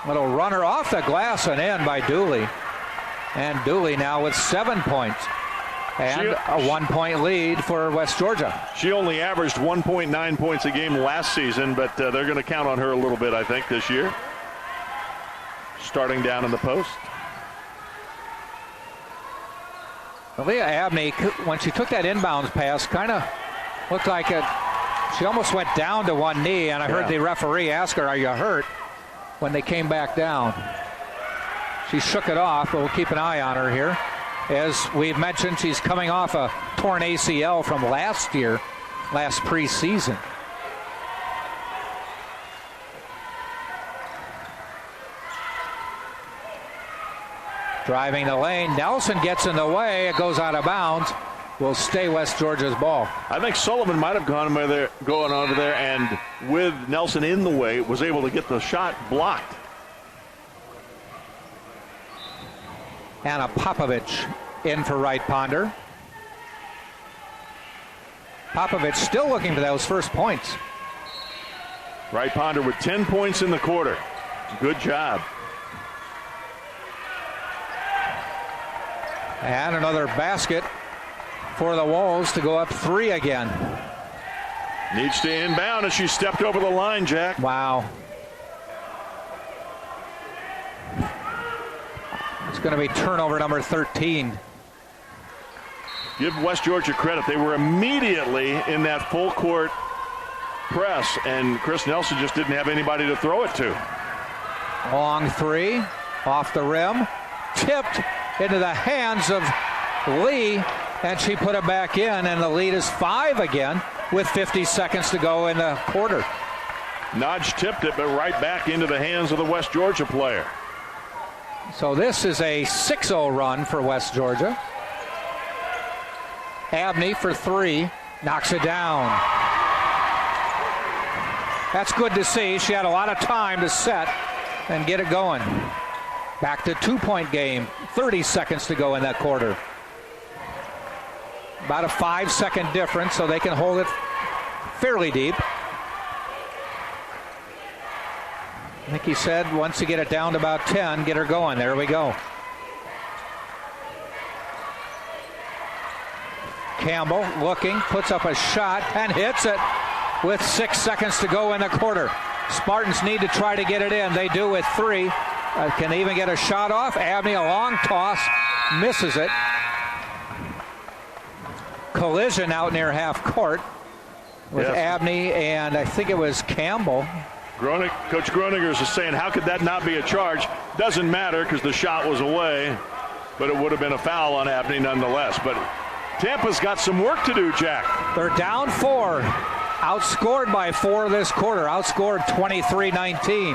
Little runner off the glass and in by Dooley. And Dooley now with 7 points. And a 1-point lead for West Georgia. She only averaged 1.9 points a game last season, but they're going to count on her a little bit, I think, this year. Starting down in the post. Aaliyah Abney, when she took that inbounds pass, kind of looked like she almost went down to one knee, and I heard the referee ask her, "Are you hurt?" when they came back down. She shook it off, but we'll keep an eye on her here. As we've mentioned, she's coming off a torn ACL from last preseason. Driving the lane, Nelson gets in the way. It goes out of bounds. Will stay West Georgia's ball. I think Sullivan might have going over there, and with Nelson in the way, was able to get the shot blocked. Anna Popovich in for Wright Ponder. Popovich still looking for those first points. Wright Ponder with 10 points in the quarter. Good job. And another basket for the Wolves to go up 3 again. Needs to inbound as she stepped over the line, Jack. Wow. It's going to be turnover number 13. Give West Georgia credit. They were immediately in that full court press, and Chris Nelson just didn't have anybody to throw it to. Long 3. Off the rim, tipped into the hands of Lee, and she put it back in, and the lead is 5 again with 50 seconds to go in the quarter. Nodge tipped it, but right back into the hands of the West Georgia player. So this is a 6-0 run for West Georgia. Abney for 3, knocks it down. That's good to see. She had a lot of time to set and get it going. Back to 2-point game, 30 seconds to go in that quarter. About a 5-second difference, so they can hold it fairly deep. I think he said once you get it down to about 10, get her going. There we go. Campbell looking, puts up a shot and hits it with 6 seconds to go in the quarter. Spartans need to try to get it in. They do with 3. Can they even get a shot off? Abney, a long toss, misses it. Collision out near half court with Abney and I think it was Campbell. Coach Groningers is saying, how could that not be a charge? Doesn't matter because the shot was away, but it would have been a foul on Abney nonetheless. But Tampa's got some work to do, Jack. They're down 4, outscored by 4 this quarter, outscored 23-19.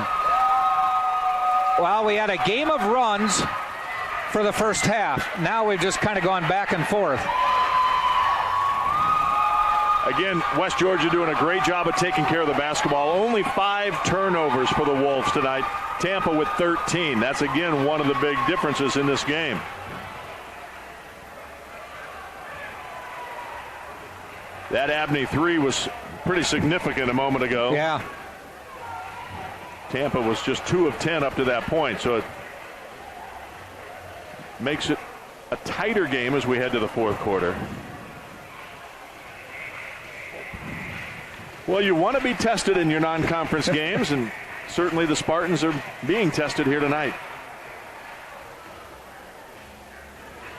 Well, we had a game of runs for the first half. Now we've just kind of gone back and forth. Again, West Georgia doing a great job of taking care of the basketball. Only 5 turnovers for the Wolves tonight. Tampa with 13. That's, again, one of the big differences in this game. That Abney 3 was pretty significant a moment ago. Yeah. Tampa was just 2 of 10 up to that point, so it makes it a tighter game as we head to the fourth quarter. Well, you want to be tested in your non-conference games, and certainly the Spartans are being tested here tonight.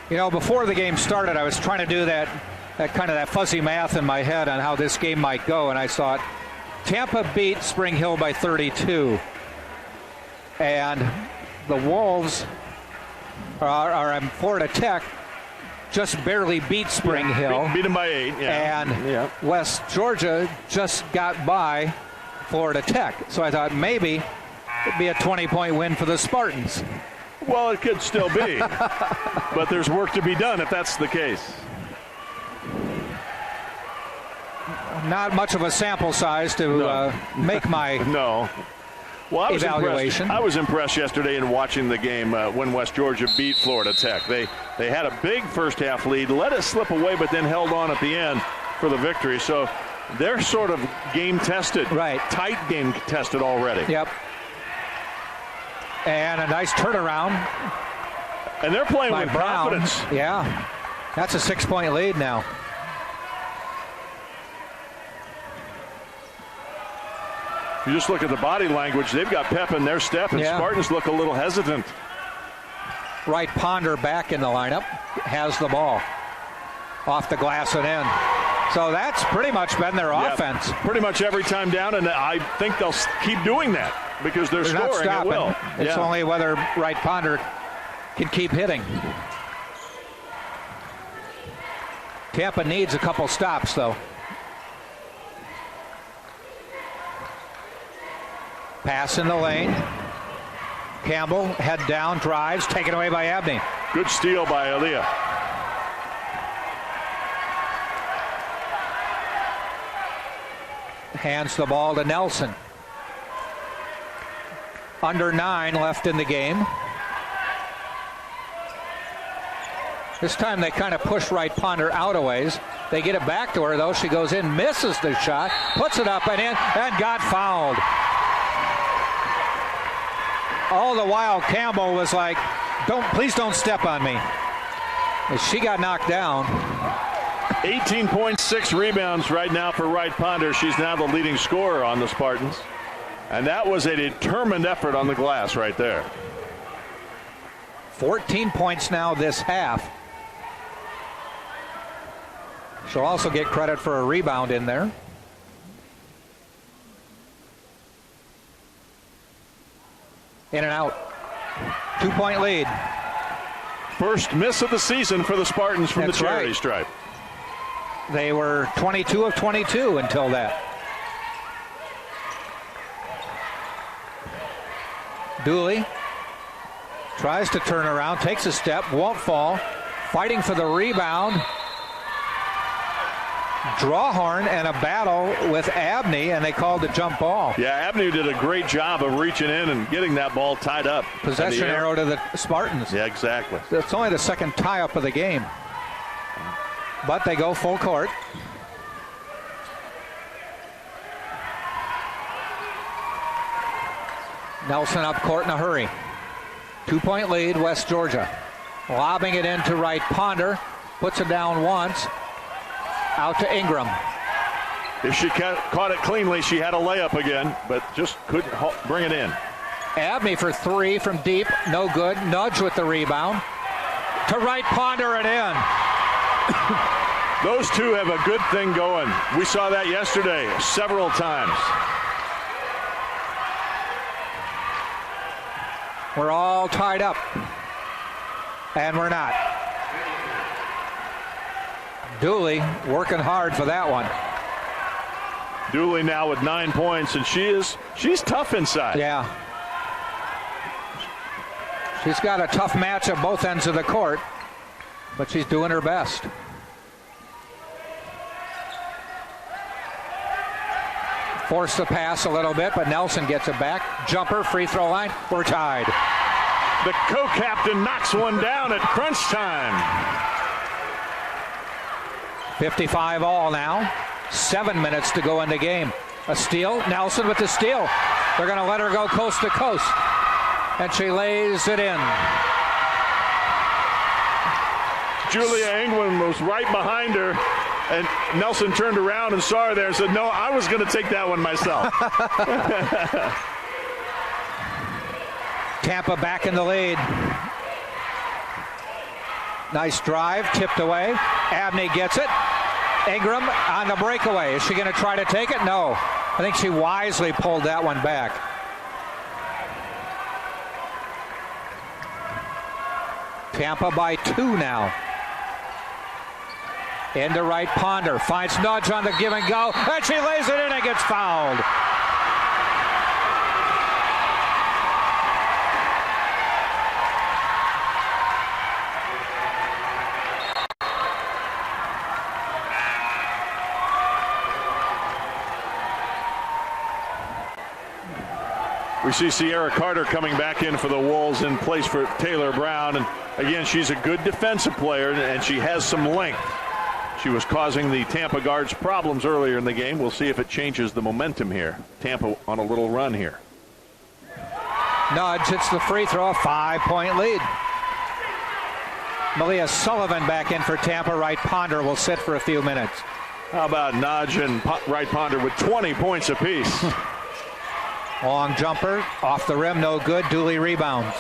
You know, before the game started, I was trying to do that fuzzy math in my head on how this game might go, and I thought Tampa beat Spring Hill by 32, and the Wolves are Florida Tech just barely beat Spring Hill. Beat them by 8. Yeah. And West Georgia just got by Florida Tech. So I thought maybe it'd be a 20-point win for the Spartans. Well, it could still be. But there's work to be done if that's the case. Not much of a sample size to make my Well, evaluation. I was impressed yesterday in watching the game when West Georgia beat Florida Tech. They had a big first half lead, let it slip away, but then held on at the end for the victory. So they're sort of game tested. Right. Tight game tested already. Yep. And a nice turnaround. And they're playing with Brown. confidence. Yeah. That's a 6-point lead now. If you just look at the body language, they've got pep in their step, and Spartans look a little hesitant. Wright Ponder back in the lineup, has the ball. Off the glass and in. So that's pretty much been their offense. Pretty much every time down, and I think they'll keep doing that because they're scoring not stopping. at will. It's only whether Wright Ponder can keep hitting. Tampa needs a couple stops, though. Pass in the lane. Campbell, head down, drives, taken away by Abney. Good steal by Aaliyah. Hands the ball to Nelson. Under 9 left in the game. This time they kind of push Wright Ponder out a ways. They get it back to her, though. She goes in, misses the shot, puts it up and in, and got fouled. All the while, Campbell was like, please don't step on me. And she got knocked down. 18.6 rebounds right now for Wright Ponder. She's now the leading scorer on the Spartans. And that was a determined effort on the glass right there. 14 points now this half. She'll also get credit for a rebound in there. In and out. 2-point lead. First miss of the season for the Spartans from That's the charity right. stripe. They were 22 of 22 until that. Dooley tries to turn around, takes a step, won't fall. Fighting for the rebound. Drawhorn and a battle with Abney, and they called the jump ball. Yeah, Abney did a great job of reaching in and getting that ball tied up. Possession arrow to the Spartans. Yeah, exactly. It's only the second tie-up of the game. But they go full court. Nelson up court in a hurry. 2-point lead, West Georgia. Lobbing it into right, Ponder. Puts it down once. Out to Ingram. If she caught it cleanly, she had a layup again, but just couldn't bring it in. Abney for three from deep. No good. Nudge with the rebound. To right, Ponder it in. Those two have a good thing going. We saw that yesterday several times. We're all tied up. And we're not. Dooley working hard for that one. Dooley now with 9 points, and she's tough inside. Yeah. She's got a tough match at both ends of the court, but she's doing her best. Forced the pass a little bit, but Nelson gets it back. Jumper, free throw line. We're tied. The co-captain knocks one down at crunch time. 55 all now. 7 minutes to go in the game. A steal. Nelson with the steal. They're going to let her go coast to coast. And she lays it in. Julia Ingram was right behind her, and Nelson turned around and saw her there and said, no, I was going to take that one myself. Tampa back in the lead. Nice drive, tipped away. Abney gets it. Ingram on the breakaway. Is she going to try to take it? No. I think she wisely pulled that one back. Tampa by 2 now. Into right, Ponder. Finds Nudge on the give and go. And she lays it in and gets fouled. We see Sierra Carter coming back in for the Wolves in place for Taylor Brown. And again, she's a good defensive player, and she has some length. She was causing the Tampa guards problems earlier in the game. We'll see if it changes the momentum here. Tampa on a little run here. Nudge hits the free throw, a 5-point lead. Amelia Sullivan back in for Tampa. Right, Ponder will sit for a few minutes. How about Nudge and Right Ponder with 20 points apiece? Long jumper, off the rim, no good. Dooley rebounds.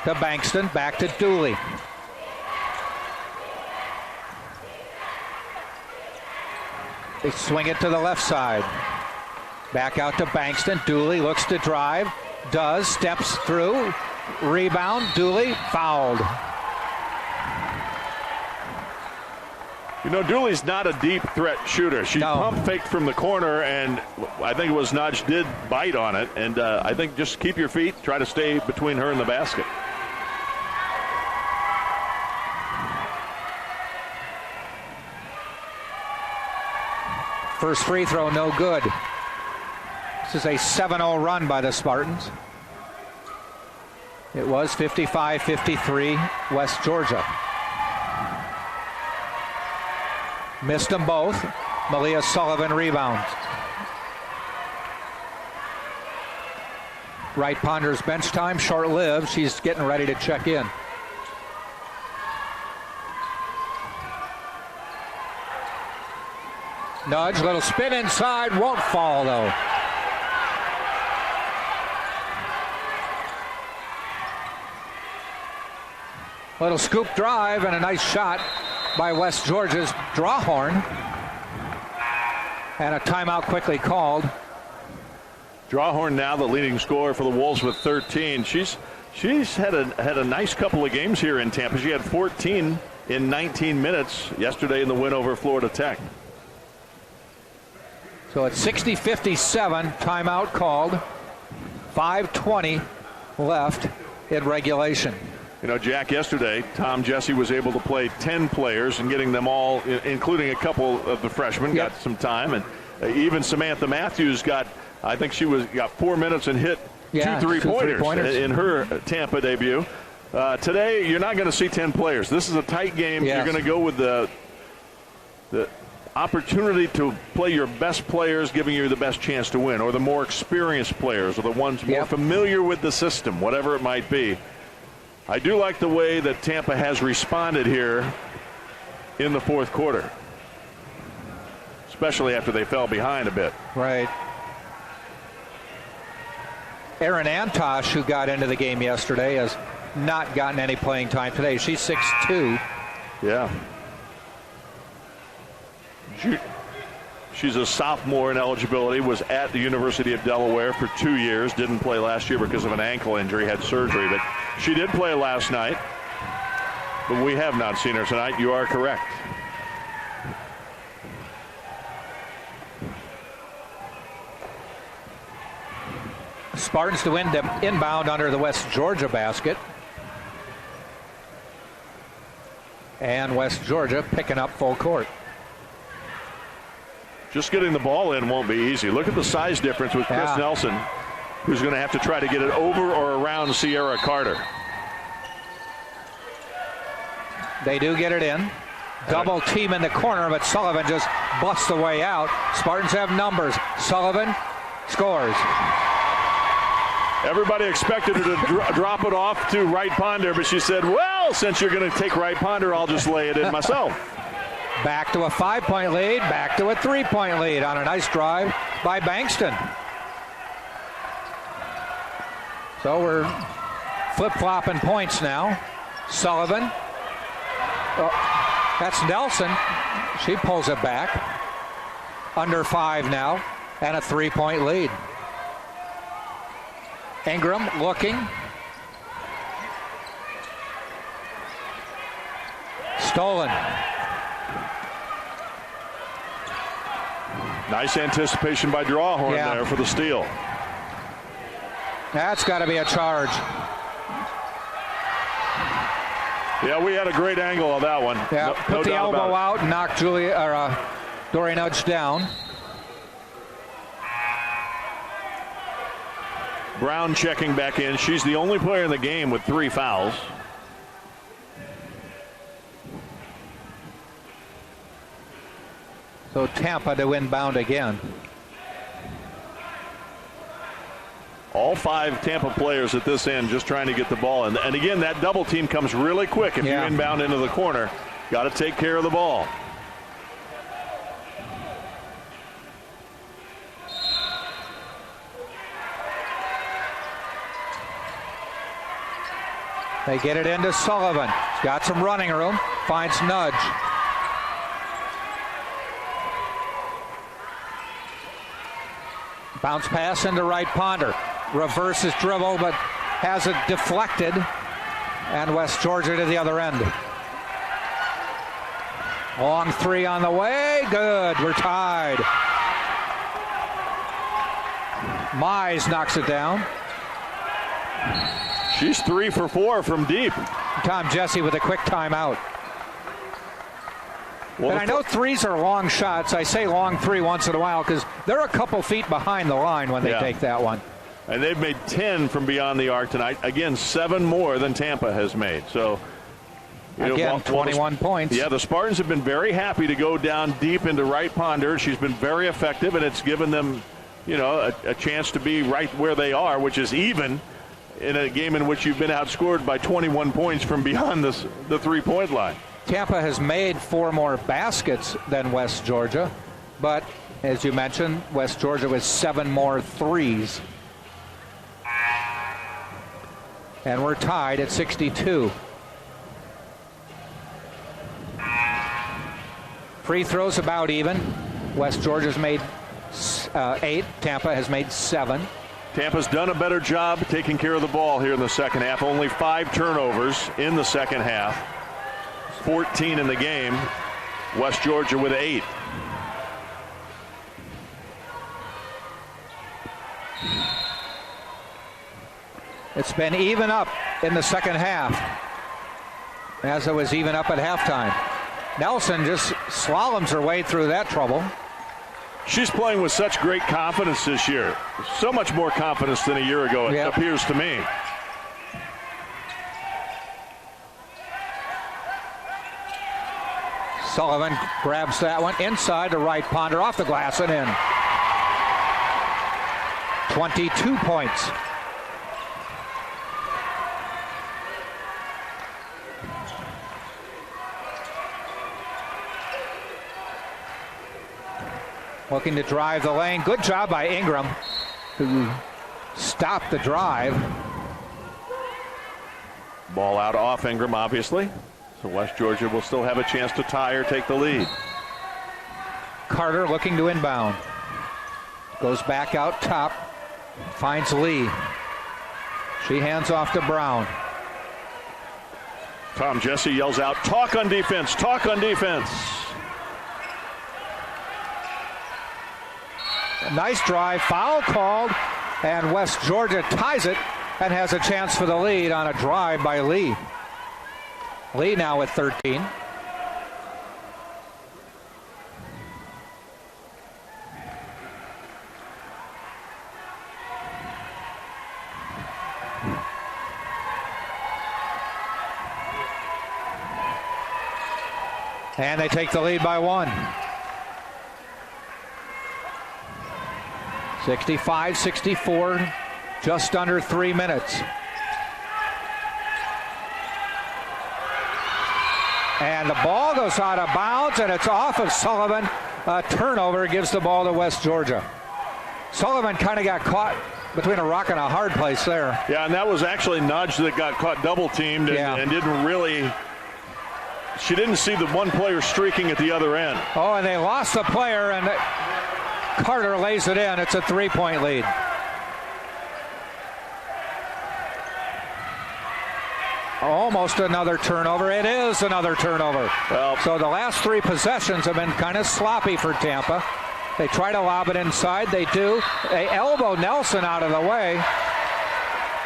To Bankston, back to Dooley. They swing it to the left side. Back out to Bankston. Dooley looks to drive. Does, steps through. Rebound, Dooley, fouled. You know, Dooley's not a deep threat shooter. She pump faked from the corner, and I think it was Nudge did bite on it. And I think just keep your feet, try to stay between her and the basket. First free throw, no good. This is a 7-0 run by the Spartans. It was 55-53 West Georgia. Missed them both. Amelia Sullivan rebounds. Right, Ponder's bench time, short-lived. She's getting ready to check in. Nudge, little spin inside, won't fall though. Little scoop drive and a nice shot by West Georgia's Drawhorn. And a timeout quickly called. Drawhorn now the leading scorer for the Wolves with 13. She's She's had a nice couple of games here in Tampa. She had 14 in 19 minutes yesterday in the win over Florida Tech. So it's 60-57, timeout called. 5:20 left in regulation. You know, Jack, yesterday, Tom Jesse was able to play 10 players and getting them all, including a couple of the freshmen, got some time. And even Samantha Matthews got 4 two 3-pointers in her Tampa debut. Today, you're not going to see 10 players. This is a tight game. Yes. You're going to go with the opportunity to play your best players, giving you the best chance to win, or the more experienced players, or the ones more familiar with the system, whatever it might be. I do like the way that Tampa has responded here in the fourth quarter, especially after they fell behind a bit. Right. Erin Antosh, who got into the game yesterday, has not gotten any playing time today. She's 6'2". Yeah. She's a sophomore in eligibility, was at the University of Delaware for 2 years, didn't play last year because of an ankle injury, had surgery, but she did play last night. But we have not seen her tonight. You are correct. Spartans to inbound under the West Georgia basket. And West Georgia picking up full court. Just getting the ball in won't be easy. Look at the size difference with Chris Nelson, who's going to have to try to get it over or around Sierra Carter. They do get it in. Double team in the corner, but Sullivan just busts the way out. Spartans have numbers. Sullivan scores. Everybody expected her to drop it off to Wright Ponder, but she said, well, since you're going to take Wright Ponder, I'll just lay it in myself. Back to a 5-point lead, back to a 3-point lead on a nice drive by Bankston. So we're flip-flopping points now. Sullivan. Oh, that's Nelson. She pulls it back. Under 5 now, and a 3-point lead. Ingram looking. Stolen. Nice anticipation by Drawhorn there for the steal. That's got to be a charge. Yeah, we had a great angle on that one. Yeah, put the elbow out and knock Dorian Udge down. Brown checking back in. She's the only player in the game with 3 fouls. So Tampa to inbound again. All 5 Tampa players at this end just trying to get the ball in. And again, that double team comes really quick if you inbound into the corner. Got to take care of the ball. They get it into Sullivan. He's got some running room. Finds Nudge. Bounce pass into Wright Ponder. Reverses dribble, but has it deflected. And West Georgia to the other end. Long 3 on the way. Good. We're tied. Mize knocks it down. She's 3 for 4 from deep. Tom Jesse with a quick timeout. Well, and I know 3s are long shots. I say long 3 once in a while because they're a couple feet behind the line when they take that one. And they've made 10 from beyond the arc tonight. Again, 7 more than Tampa has made. So, again, 21 points. Yeah, the Spartans have been very happy to go down deep into Wright Ponder. She's been very effective, and it's given them, a chance to be right where they are, which is even in a game in which you've been outscored by 21 points from beyond the 3-point line. Tampa has made 4 more baskets than West Georgia, but as you mentioned, West Georgia with 7 more 3s. And we're tied at 62. Free throws about even. West Georgia's made 8. Tampa has made 7. Tampa's done a better job taking care of the ball here in the second half. Only 5 turnovers in the second half. 14 in the game. West Georgia with 8. It's been even up in the second half, as it was even up at halftime. Nelson just slaloms her way through that trouble. She's playing with such great confidence this year. So much more confidence than a year ago, it appears to me. Sullivan grabs that one inside to right Ponder, off the glass and in. 22 points. Looking to drive the lane. Good job by Ingram, who stopped the drive. Ball out off Ingram, obviously. So West Georgia will still have a chance to tie or take the lead. Carter looking to inbound. Goes back out top. Finds Lee. She hands off to Brown. Tom Jesse yells out, "Talk on defense, talk on defense." Nice drive, foul called, and West Georgia ties it and has a chance for the lead on a drive by Lee. Lee now with 13. And they take the lead by 1. 65-64, just under 3 minutes. And the ball goes out of bounds, and it's off of Sullivan. A turnover gives the ball to West Georgia. Sullivan kind of got caught between a rock and a hard place there. Yeah, and that was actually Nudge that got caught double-teamed and didn't really... She didn't see the one player streaking at the other end. Oh, and they lost the player, and Carter lays it in. It's a 3-point lead. Almost another turnover. It is another turnover. Well, so the last 3 possessions have been kind of sloppy for Tampa. They try to lob it inside. They do. They elbow Nelson out of the way.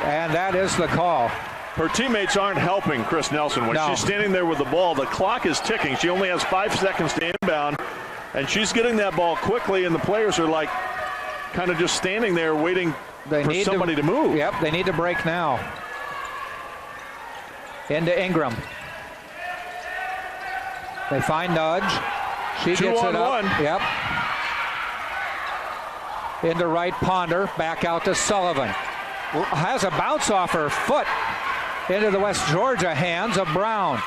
And that is the call. Her teammates aren't helping Chris Nelson. When she's standing there with the ball, the clock is ticking. She only has 5 seconds to inbound. And she's getting that ball quickly, and the players are like kind of just standing there waiting for somebody to move. Yep, they need to break now. Into Ingram. They find Nudge. She gets it up. 2-on-1. Yep. Into right Ponder. Back out to Sullivan. Has a bounce off her foot into the West Georgia hands of Brown.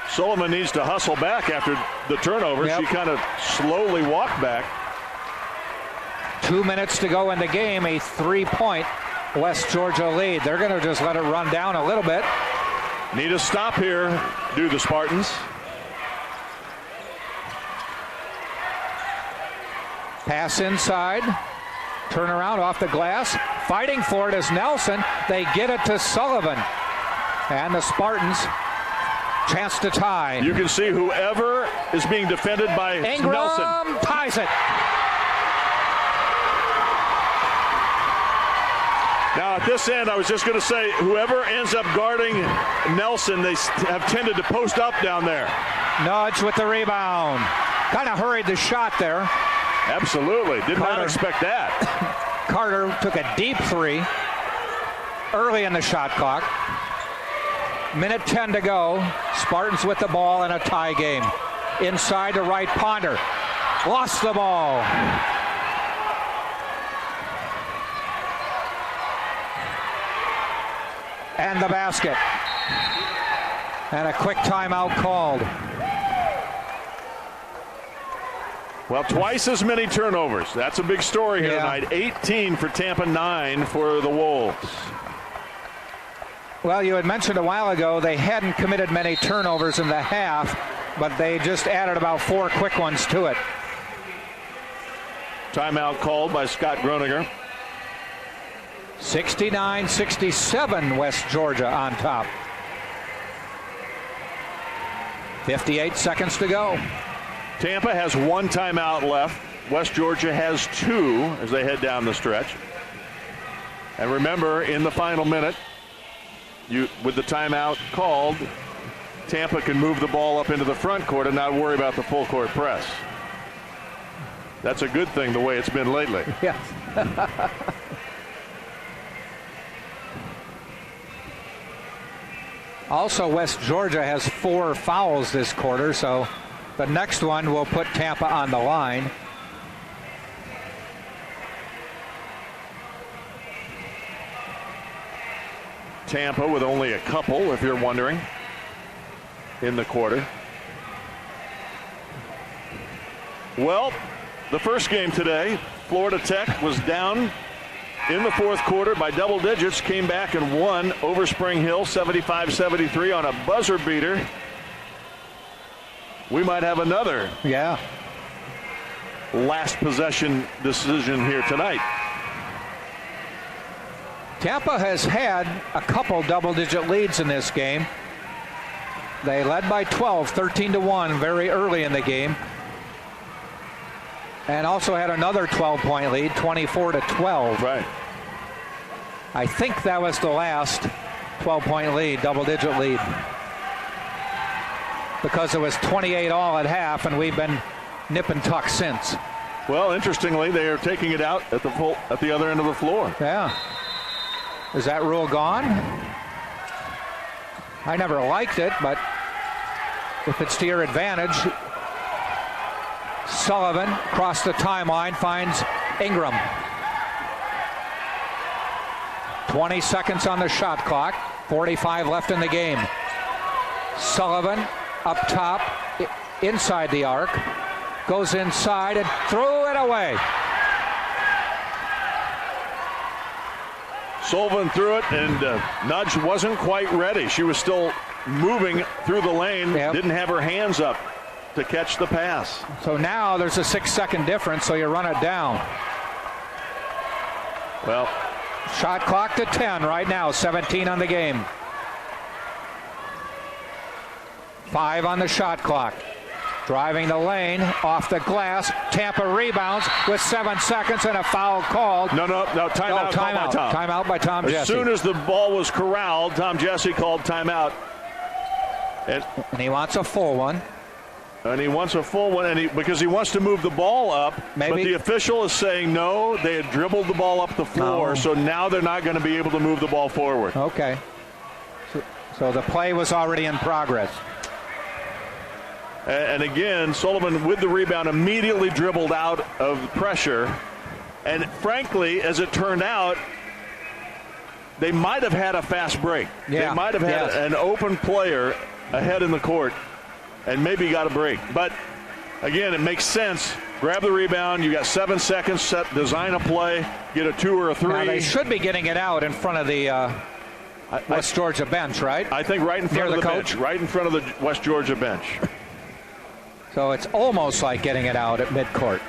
Sullivan needs to hustle back after the turnover. She kind of slowly walked back. 2 minutes to go in the game. A 3-point West Georgia lead. They're going to just let it run down a little bit. Need a stop here, do the Spartans. Pass inside. Turn around off the glass. Fighting for it is Nelson. They get it to Sullivan. And the Spartans, chance to tie. You can see whoever is being defended by Ingram Nelson ties it. Now at this end, I was just going to say, whoever ends up guarding Nelson, they have tended to post up down there. Nudge with the rebound. Kind of hurried the shot there. Absolutely. Did not expect that. Carter took a deep 3 early in the shot clock. Minute 10 to go. Spartans with the ball in a tie game. Inside to right Ponder. Lost the ball. And the basket. And a quick timeout called. Well, twice as many turnovers. That's a big story here tonight. 18 for Tampa, 9 for the Wolves. Well, you had mentioned a while ago they hadn't committed many turnovers in the half, but they just added about 4 quick ones to it. Timeout called by Scott Groninger. 69-67, West Georgia on top. 58 seconds to go. Tampa has 1 timeout left. West Georgia has 2 as they head down the stretch. And remember, in the final minute, with the timeout called, Tampa can move the ball up into the front court and not worry about the full court press. That's a good thing the way it's been lately. Yes. Also, West Georgia has 4 fouls this quarter, so the next one will put Tampa on the line. Tampa with only a couple, if you're wondering, in the quarter. Well, the first game today, Florida Tech was down in the fourth quarter by double digits, came back and won over Spring Hill 75-73 on a buzzer beater. We might have another last possession decision here tonight. Tampa has had a couple double-digit leads in this game. They led by 12, 13-1 very early in the game. And also had another 12-point lead, 24-12. Right. I think that was the last 12-point lead, double-digit lead. Because it was 28 all at half, and we've been nip and tuck since. Well, interestingly, they are taking it out at the other end of the floor. Yeah. Is that rule gone? I never liked it, but if it's to your advantage. Sullivan across the timeline finds Ingram. 20 seconds on the shot clock. 45 left in the game. Sullivan up top, inside the arc. Goes inside and threw it away. Sullivan threw it, and Nudge wasn't quite ready. She was still moving through the lane. Yep. Didn't have her hands up to catch the pass. So now there's a 6-second difference, so you run it down. Well, shot clock to 10 right now, 17 on the game. 5 on the shot clock. Driving the lane, off the glass. Tampa rebounds with 7 seconds and a foul called. No, timeout. Timeout by Tom Jesse. As soon as the ball was corralled, Tom Jesse called timeout. And he wants a full one. And he wants a full one, because he wants to move the ball up. Maybe. But the official is saying no, they had dribbled the ball up the floor, so now they're not going to be able to move the ball forward. Okay. So the play was already in progress. And again, Sullivan with the rebound immediately dribbled out of pressure. And frankly, as it turned out, they might have had a fast break. Yeah. They might have had an open player ahead in the court and maybe got a break. But again, it makes sense. Grab the rebound. You got 7 seconds. Design a play. Get a 2 or a 3. Now they should be getting it out in front of the West Georgia bench, right? I think right in front of the coach. bench. Right in front of the West Georgia bench. So it's almost like getting it out at midcourt.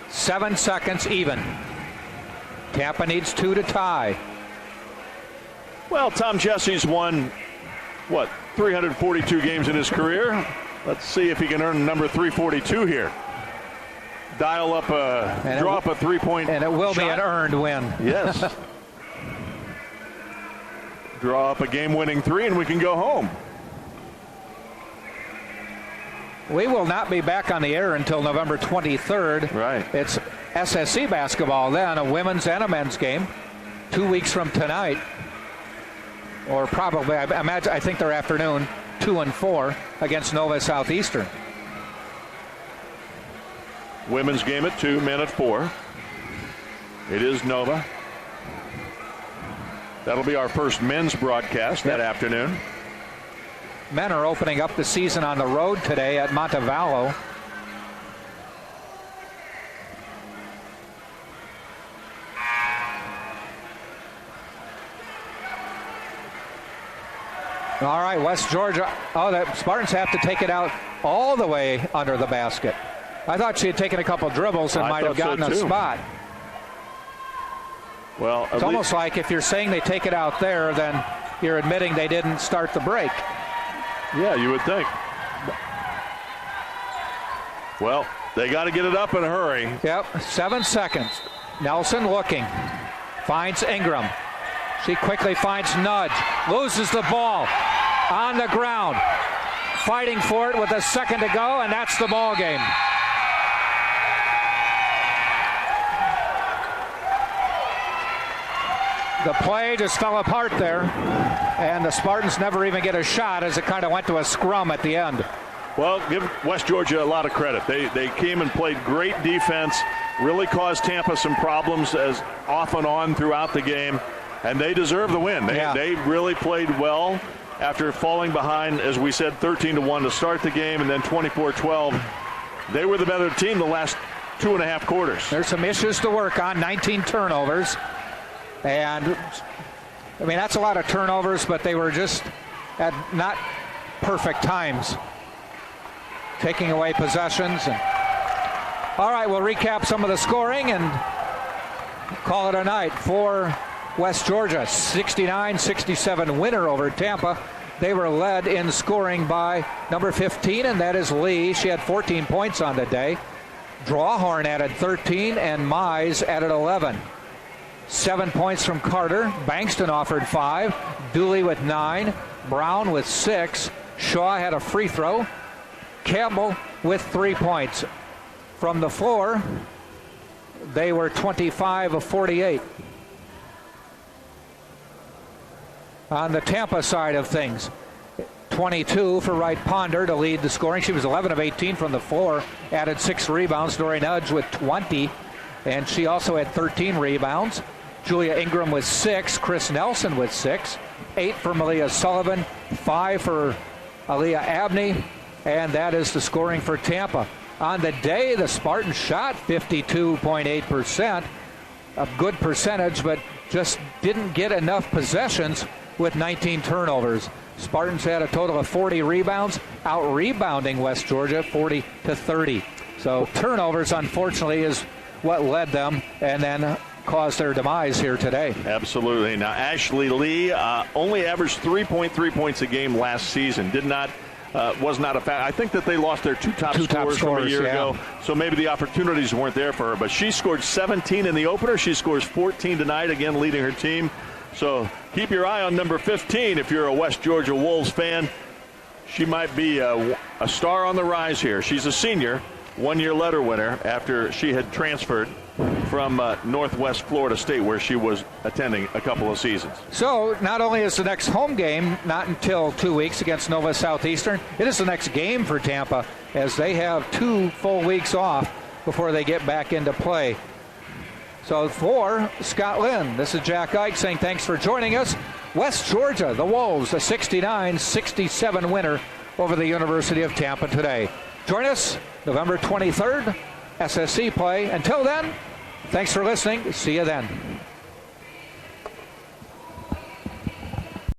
7 seconds even. Tampa needs 2 to tie. Well, Tom Jesse's won, 342 games in his career. Let's see if he can earn number 342 here. Draw up a 3-point And it will shot. be an earned win. Yes. Draw up a game-winning 3 and we can go home. We will not be back on the air until November 23rd. Right. It's SSC basketball then, a women's and a men's game. 2 weeks from tonight. Or probably, I think they're afternoon, 2 and 4 against Nova Southeastern. Women's game at 2, men at 4. It is Nova. That'll be our first men's broadcast that afternoon. Men are opening up the season on the road today at Montevallo. All right, West Georgia. Oh, the Spartans have to take it out all the way under the basket. I thought she had taken a couple dribbles and might have gotten a spot. Well, it's almost like if you're saying they take it out there, then you're admitting they didn't start the break. Yeah, you would think. Well, they got to get it up in a hurry. Yep, 7 seconds. Nelson looking. Finds Ingram. She quickly finds Nudge. Loses the ball. On the ground. Fighting for it with a second to go, and that's the ball game. The play just fell apart there, and the Spartans never even get a shot as it kind of went to a scrum at the end. Well, give West Georgia a lot of credit. They came and played great defense, really caused Tampa some problems as off and on throughout the game, and they deserve the win. They really played well after falling behind, as we said, 13-1 to start the game, and then 24-12. They were the better team the last 2.5 quarters. There's some issues to work on, 19 turnovers. And, I mean, that's a lot of turnovers, but they were just at not perfect times, taking away possessions. And all right, we'll recap some of the scoring and call it a night for West Georgia. 69-67 winner over Tampa. They were led in scoring by number 15, and that is Lee. She had 14 points on the day. Drawhorn added 13, and Mize added 11. 7 points from Carter. Bankston offered 5. Dooley with 9. Brown with 6. Shaw had a free throw. Campbell with 3 points. From the floor, they were 25 of 48. On the Tampa side of things, 22 for Wright Ponder to lead the scoring. She was 11 of 18 from the floor. Added 6 rebounds. Dory Nudge with 20. And she also had 13 rebounds. Julia Ingram with 6. Chris Nelson with 6. 8 for Amelia Sullivan. 5 for Aaliyah Abney. And that is the scoring for Tampa. On the day, the Spartans shot 52.8%. A good percentage, but just didn't get enough possessions with 19 turnovers. Spartans had a total of 40 rebounds, out-rebounding West Georgia 40-30. So turnovers, unfortunately, is what led them and then caused their demise here today. Absolutely. Now, Ashley Lee only averaged 3.3 points a game last season. Was not a fact. I think that they lost their two top scorers from a year ago, so maybe the opportunities weren't there for her. But she scored 17 in the opener. She scores 14 tonight, again leading her team. So keep your eye on number 15 if you're a West Georgia Wolves fan. She might be a star on the rise here. She's a senior, one-year letter winner after she had transferred from Northwest Florida State, where she was attending a couple of seasons. So not only is the next home game not until 2 weeks against Nova Southeastern, it is the next game for Tampa as they have 2 full weeks off before they get back into play. So for Scott Lynn, this is Jack Ike saying thanks for joining us. West Georgia, the Wolves, a 69-67 winner over the University of Tampa today. Join us November 23rd, SSC play. Until then, thanks for listening. See you then.